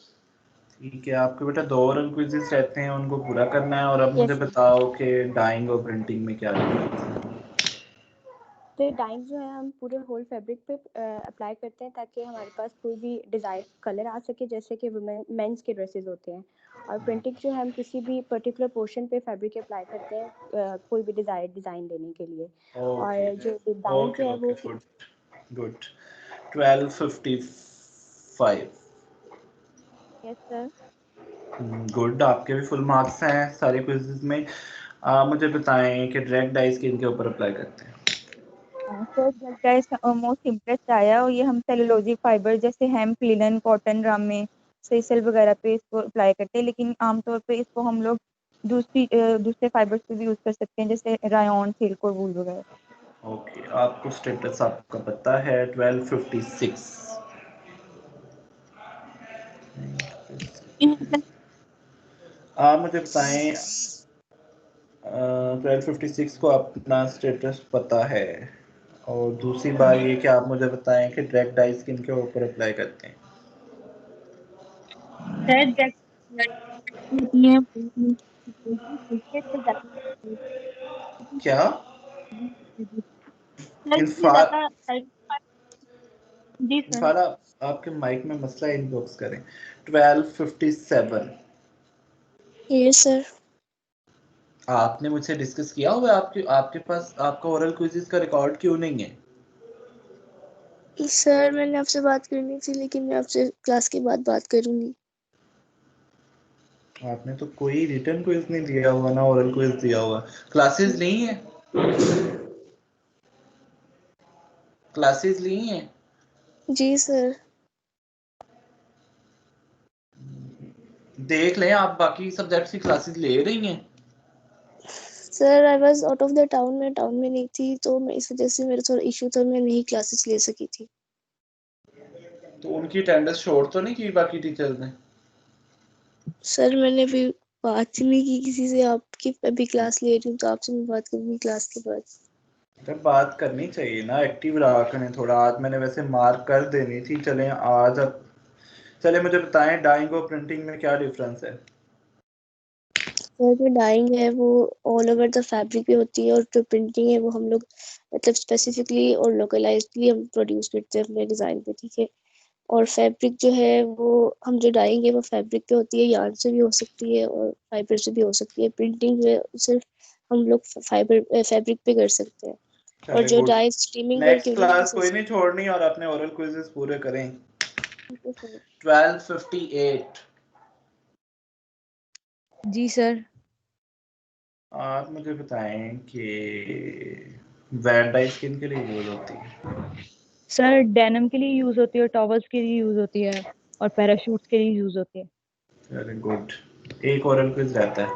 ठीक है, आपके बेटा 2 ओरल क्विजेस रहते हैं, उनको पूरा करना है। और अब मुझे यस सर। बताओ कि डाइंग और प्रिंटिंग में क्या डिफरेंस है? तो डाइंग जो है हम पूरे होल फैब्रिक पे अप्लाई करते हैं, ताकि हमारे पास कोई भी डिज़ायर कलर आ सके, जैसे कि मेंस के ड्रेसेस होते हैं। और प्रिंटिंग जो है हम किसी भी पर्टिकुलर पोर्शन पे फैब्रिक अप्लाई करते हैं कोई भी डिज़ायर डिज़ाइन देने के लिए। ओके और जो डाइंग ओके जो है ओके, वो good good. 1255 yes sir. Good, आपके भी फुल मार्क्स हैं सारे क्विज़ेस में। मुझे बताएं कि डायरेक्ट डाइस किन के ऊपर अप्लाई करते हैं? सर डाइस मोस्ट सिंपलेस्ट आया, और ये हम सेलुलोजिक फाइबर जैसे हेम्प, लिनन, कॉटन, रामे, सेसल वगैरह पे इसको अप्लाई करते हैं, लेकिन आमतौर पे इसको हम लोग दूसरे फाइबर्स पे भी यूज़ कर सकते हैं, जैसे रायन, सिल्क और वूल वगैरह। ओके, आपको स्टेटस आपका पता है 1256। आप मुझे बताएं 1256 को अपना स्टेटस पता है, और दूसरी बात ये कि आप मुझे बताएं कि डायरेक्ट डाइस किन के ऊपर अप्लाई करते हैं। क्या जी सर। इनफारा आपके माइक में मसला है, इनबॉक्स करें। 1257 यस सर। आपने मुझसे डिस्कस किया हुआ है? आपके पास आपका ओरल क्विज़ेस का रिकॉर्ड क्यों नहीं है? सर मैंने आपसे बात करनी थी, लेकिन मैं आपसे क्लास के बाद बात करूंगी। आपने तो कोई रिटर्न क्विज नहीं दिया हुआ ना ओरल क्विज दिया हुआ। क्लासेस ली हैं? क्लासेस ली हैं? जी सर। देख लें, आप बाकी सब्जेक्ट्स की क्लासेस ले रही हैं? Sir I was out of the town, मैं टाउन में नहीं थी, तो मैं इस वजह से मेरा थोड़ा इशू था, मैं नहीं क्लासेस ले सकी थी। तो उनकी अटेंडेंस छोड़ तो नहीं की बाकी टीचर्स ने? सर मैंने अभी बात ही नहीं की किसी से, आपकी अभी क्लास ले रही हूँ तो आपसे मैं बात करूंगी क्लास के बाद। तो बात करनी चाहिए ना, एक्टिव रहा करें थोड़ा। आज मैंने वैसे मार्क कर देनी थी। चलें आज अब चले मुझे बताएं डाइंग और प्रिंटिंग में क्या डिफरेंस है? सर जो डाइंग है वो ऑल ओवर द फैब्रिक पे होती है, और जो प्रिंटिंग है वो हम लोग मतलब स्पेसिफिकली और लोकलाइजडली हम प्रोड्यूस करते हैं अपने डिज़ाइन पे, ठीक है। और फैब्रिक जो है वो हम जो डाइंग है वो फैब्रिक पे होती है, यार्न से भी हो सकती है और फाइबर से भी हो सकती है। प्रिंटिंग जो है सिर्फ हम लोग फैब्रिक पे कर सकते हैं। और चले जो गुड। डाई स्टीमिंग नेक्स्ट करके भी क्लास कोई प्रोसेस। नहीं छोड़नी और अपने ओरल क्विज़ेस पूरे करें। 1258 जी सर। आप मुझे बताएं कि वेट डाइस किन के लिए यूज होती है? सर डेनिम के लिए यूज होती है, टॉवल्स के लिए यूज होती है, और पैराशूट्स के लिए यूज होती है। Very good. एक ओरल क्विज रहता है।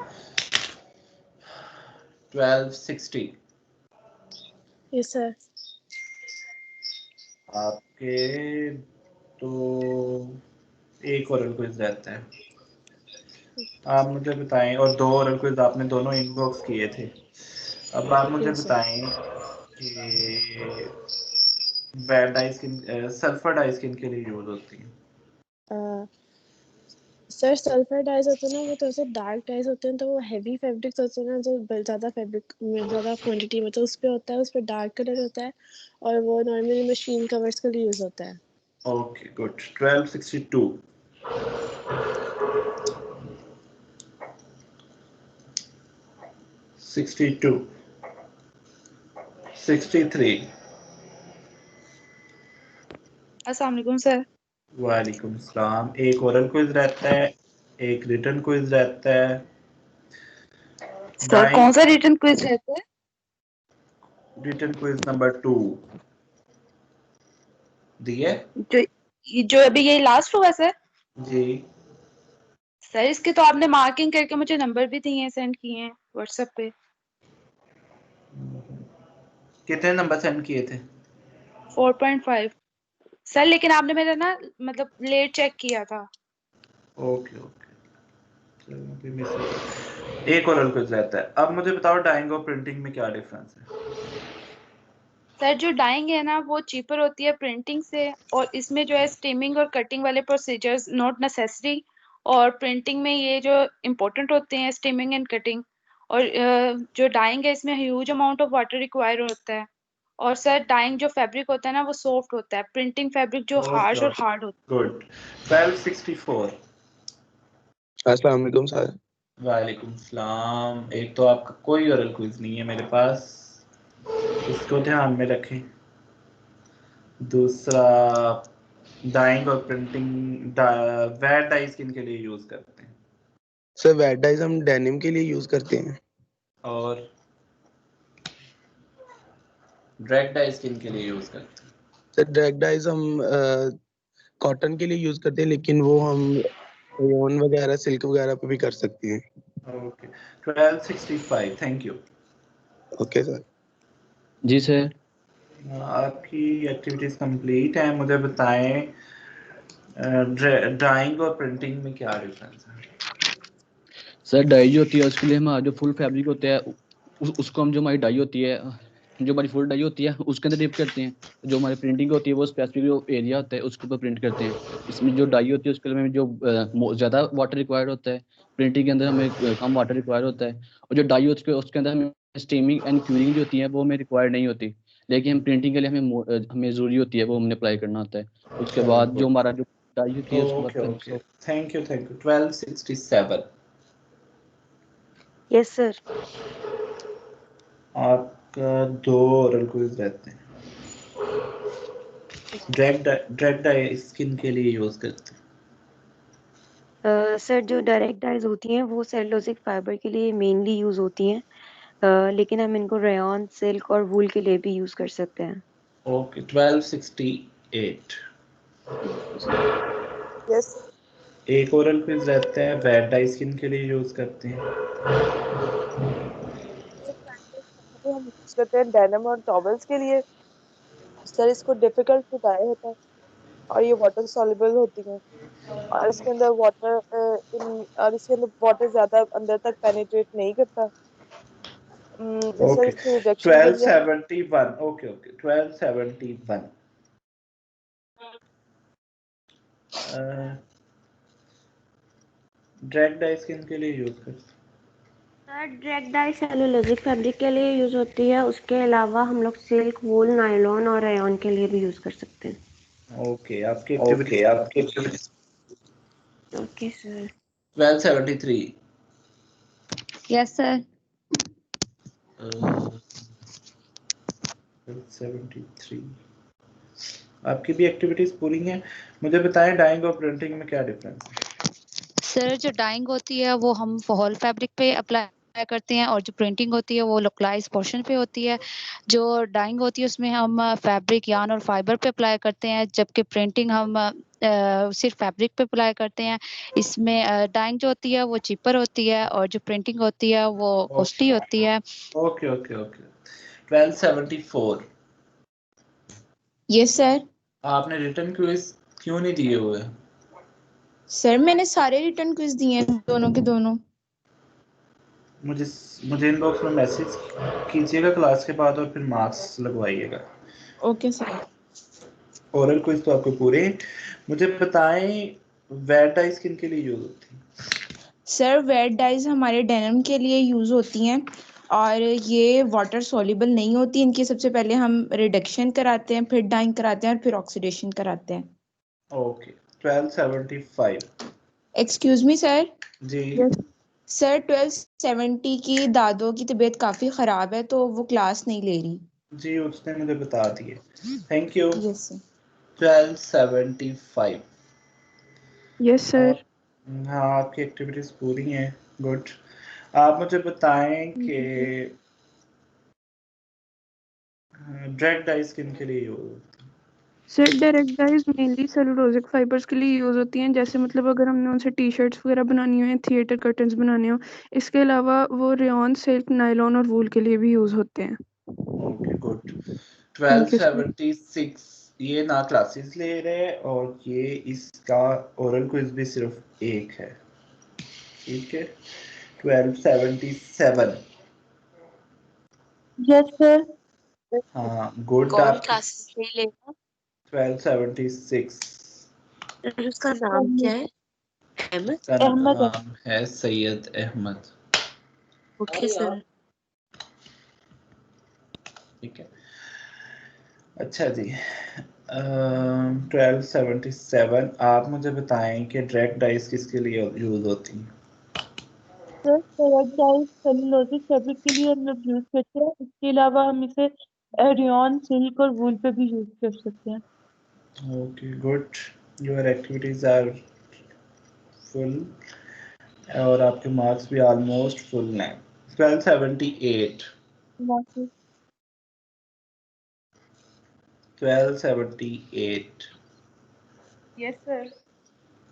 1260 यस सर। आपके तो एक ओरल क्विज रहता है। आप मुझे बताएं, और दो ओरल क्विज आपने दोनों इनबॉक्स किए थे। अब आप मुझे बताएं कि वेट डाइस किन सल्फर डाइस किन के लिए यूज होती है? सर सल्फर डाइज होते हैं ना, वो थोड़े से डार्क डाइज होते हैं, तो वो हैवी फैब्रिक्स होते हैं ना, जो ज़्यादा फैब्रिक में ज़्यादा क्वांटिटी में तो उस पे होता है, उस पे डार्क कलर होता है, और वो नॉर्मली मशीन कवर्स के लिए यूज़ होता है। Okay good. 1262 62 63 अस्सलाम वालेकुम सर। वालेकुम सलाम। एक ओरल क्विज रहता है, एक रिटन क्विज रहता है। सर कौन सा रिटन क्विज रहता है? रिटन क्विज नंबर 2 दिए जो अभी ये लास्ट हुआ सर? जी। सर इसके तो आपने मार्किंग करके मुझे नंबर भी दिए हैं, सेंड किए हैं व्हाट्सएप पे। कितने नंबर सेंड किए थे? 4.5 सर, लेकिन आपने मेरा ना मतलब लेट चेक किया था। ओके ओके, चलो फिर मिस एक ओरल क्विज रहता है। अब मुझे बताओ डाइंग और प्रिंटिंग में क्या डिफरेंस है? सर जो डाइंग है ना वो चीपर होती है प्रिंटिंग से, और इसमें जो है स्टीमिंग और कटिंग वाले प्रोसीजर्स नॉट नेसेसरी, और प्रिंटिंग में ये जो इम्पोर्टेंट होते हैं स्टीमिंग एंड कटिंग। और जो डाइंग है इसमें huge amount of water require होता है। और सर डाइंग जो फैब्रिक होता है ना वो सॉफ्ट होता है, प्रिंटिंग फैब्रिक जो हार्श और हार्ड होता गुड। 1264 अस्सलाम वालेकुम सर। वालेकुम सलाम। एक तो आपका कोई ओरल क्विज नहीं है मेरे पास, इसको ध्यान में रखें। दूसरा, डाइंग और प्रिंटिंग वेट डाइस किन के लिए यूज करते हैं? सर वेट डाइज हम डेनिम के लिए यूज करते हैं। और डायरेक्ट डाइस किन के लिए यूज करते हैं? सर डायरेक्ट डाइज हम कॉटन के लिए यूज करते हैं, लेकिन वो हम रेयॉन वगैरह सिल्क वगैरह पे भी कर सकते हैं। Okay 1265 thank you. Okay sir. जी सर। आपकी एक्टिविटीज कंप्लीट है। मुझे बताएं ड्राइंग और प्रिंटिंग में क्या डिफरेंस है? सर डाई जो होती है उसके लिए हमारा जो फुल फैब्रिक होता है उसको हम जो हमारी डाई होती है जो हमारी फुल डाई होती है उसके अंदर डिप करते हैं। जो हमारी प्रिंटिंग होती है वो स्पेसिफिक जो एरिया होता है उसके ऊपर प्रिंट करते हैं। इसमें जो डाई होती है उसके लिए हमें जो ज़्यादा वाटर रिक्वायर्ड होता है, प्रिंटिंग के अंदर हमें कम वाटर रिक्वायर्ड होता है। और जो डाई होती है उसके अंदर हमें स्टीमिंग एंड क्यूरिंग जो होती है वो हमें रिक्वायर्ड नहीं होती, लेकिन हम प्रिंटिंग के लिए हमें ज़रूरी होती है, वो हमने अप्लाई करना होता है। उसके चलो बाद जो गुड। हमारा जो डाई होती है उसके बाद ओके फिर okay, thank you 1267। Yes sir. आपका 2 ओरल क्विज रहते हैं। डायरेक्ट डाई स्किन के लिए यूज करते हैं। सर जो डायरेक्ट डाइज होती हैं वो सेलुलोजिक फाइबर के लिए मेनली यूज होती हैं, लेकिन हम इनको रेयॉन, सिल्क और वूल के लिए भी यूज कर सकते हैं। ओके 1268। यस एक ओरल क्विज रहते हैं, रेड डाई स्किन के लिए यूज करते हैं। हम यूज करते हैं डेनिम और टॉवल्स के लिए। सर इसको डिफिकल्ट टू डाई होता है और ये वाटर सॉल्युबल होती है और इसके अंदर वाटर ज्यादा अंदर तक पेनिट्रेट नहीं करता। सर ओके इसकी रिडक्शन के लिए 1271। Okay okay 1271। Direct dye skin के लिए यूज करते हैं। Sir direct dye cellulosic fabric के लिए यूज होती है, उसके अलावा हम लोग सिल्क, वूल, नायलॉन और रेयॉन के लिए भी यूज कर सकते हैं। ओके आपकी activity okay sir. 1273। Yes sir. 1273 आपकी भी एक्टिविटीज पूरी हैं। मुझे बताएं डाइंग और प्रिंटिंग में क्या डिफरेंस है? सर जो डाइंग होती है वो हम हॉल फैब्रिक पे अप्लाई करते हैं और जो प्रिंटिंग होती है वो लोकलाइज पोर्शन पे होती है। जो डाइंग होती है उसमें हम फैब्रिक, यार्न और फाइबर पे अप्लाई करते हैं, जबकि प्रिंटिंग हम सिर्फ फैब्रिक पे अप्लाई करते हैं। इसमें डाइंग जो होती है वो चीपर होती है और जो प्रिंटिंग होती है वो कॉस्टली होती है। Okay okay okay 1274। Yes sir. आपने रिटर्न क्विज क्यों नहीं दिए हुए? सर मैंने सारे रिटर्न क्विज दिए हैं, दोनों के दोनों। मुझे मुझे इनबॉक्स में मैसेज कीजिएगा क्लास के बाद और फिर मार्क्स लगवाइएगा। Okay sir. ओरल क्विज तो आपको पूरे। मुझे बताएं वेट डाइस किन के लिए यूज होती है? सर वेट डाइज हमारे डेनिम के लिए यूज होती हैं और ये वाटर सॉल्युबल नहीं होती। इनकी सबसे पहले हम रिडक्शन कराते हैं, फिर डाइंग कराते हैं और फिर ऑक्सीडेशन कराते हैं। ओके 1275। Excuse me sir. जी सर 1270 की दादो की तबीयत काफी खराब है तो वो क्लास नहीं ले रही। जी उसने मुझे बता दिए। Thank you. Yes sir. 1275। Yes sir. हाँ आपकी एक्टिविटीज पूरी हैं। गुड। आप मुझे बताएं कि डायरेक्ट डाइस किन के लिए यूज होती है? Sir direct dyes mainly cellulosic fibres के लिए यूज होती हैं, जैसे मतलब अगर हमने उनसे टी शर्ट्स वगैरह बनानी हो या थिएटर कर्टन्स बनाने हो। इसके अलावा वो रेयॉन, सिल्क, नायलॉन और वूल के लिए भी यूज होते हैं। Okay good. Thank you sir. 1276 ये ना क्लासेस ले रहे और ये इसका ओरल क्विज भी सिर्फ एक है। ठीक है 1277। Yes sir. हाँ गुड। कौन आपकी क्लासेस नहीं लेगा? 1276 उसका नाम क्या है? अहमद। उसका अहमद है। नाम है सैयद अहमद। Okay sir. ठीक है अच्छा जी। 1277 आप मुझे बताएं कि डायरेक्ट डाइस किसके लिए यूज होती हैं? Sir direct dyes cellulosic fabric के लिए हम लोग यूज करते हैं, इसके अलावा हम इसे रेयॉन, सिल्क और वूल पे भी यूज कर सकते हैं। Okay good. Your activities are full और आपके मार्क्स भी ऑलमोस्ट फुल हैं। 1278। 1278 यस सर।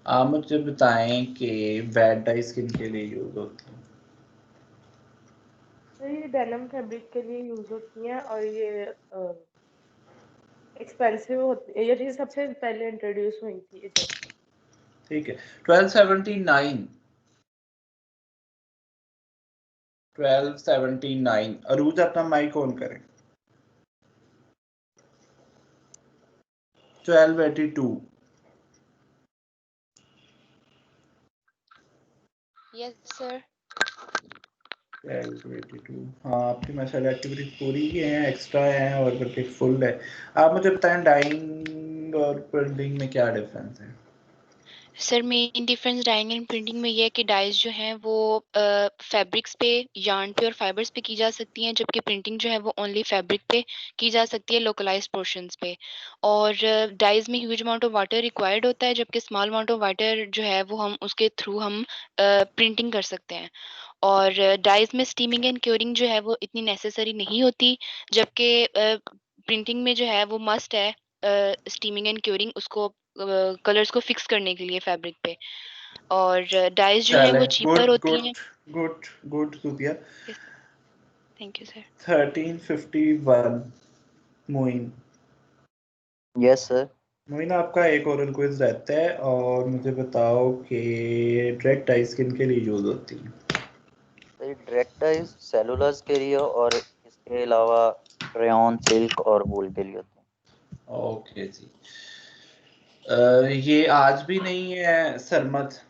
आप मुझे बताएं कि वेट डाइस किन के लिए यूज होती है? सर ये डेनिम फैब्रिक के लिए यूज होती हैं और ये एक्सपेंसिव होती है, ये चीज सबसे पहले इंट्रोड्यूस हुई थी। ठीक है 1279 अरूज अपना माइक ऑन करें। 1282 यस सर। 1282 हाँ आपकी माशाल्लाह एक्टिविटी पूरी ही है, एक्स्ट्रा है और बल्कि फुल है। आप मुझे बताएं डाइंग और प्रिंटिंग में क्या डिफरेंस है? Sir main difference dyeing and printing में ये है कि डाइज जो हैं वो फैब्रिक्स पे, यार्न पे और फाइबर्स पे की जा सकती हैं, जबकि प्रिंटिंग जो है वो ओनली फैब्रिक पे की जा सकती है, लोकलाइज्ड पोर्शंस पे। और डाइज में huge amount of water required होता है, जबकि स्मॉल अमाउंट ऑफ वाटर जो है वो हम उसके थ्रू हम प्रिंटिंग कर सकते हैं। और डाइज में स्टीमिंग एंड क्योरिंग जो है वो इतनी नेसेसरी नहीं होती, जबकि प्रिंटिंग में जो है वो मस्ट है स्टीमिंग एंड क्योरिंग, उसको कलर्स को फिक्स करने के लिए फैब्रिक पे। और डाइज जो है वो चीपर होती हैं। गुड सुपिया। Thank you sir. 1351 Moin. Yes sir. Moin आपका एक ओरल क्विज रहता है और मुझे बताओ कि डायरेक्ट डाइज किन के लिए यूज होती है? डायरेक्ट डाइज सेलुलोज के लिए और इसके अलावा रेयॉन, सिल्क और वूल के लिए होते हैं। ओके जी। ये आज भी नहीं है सरमत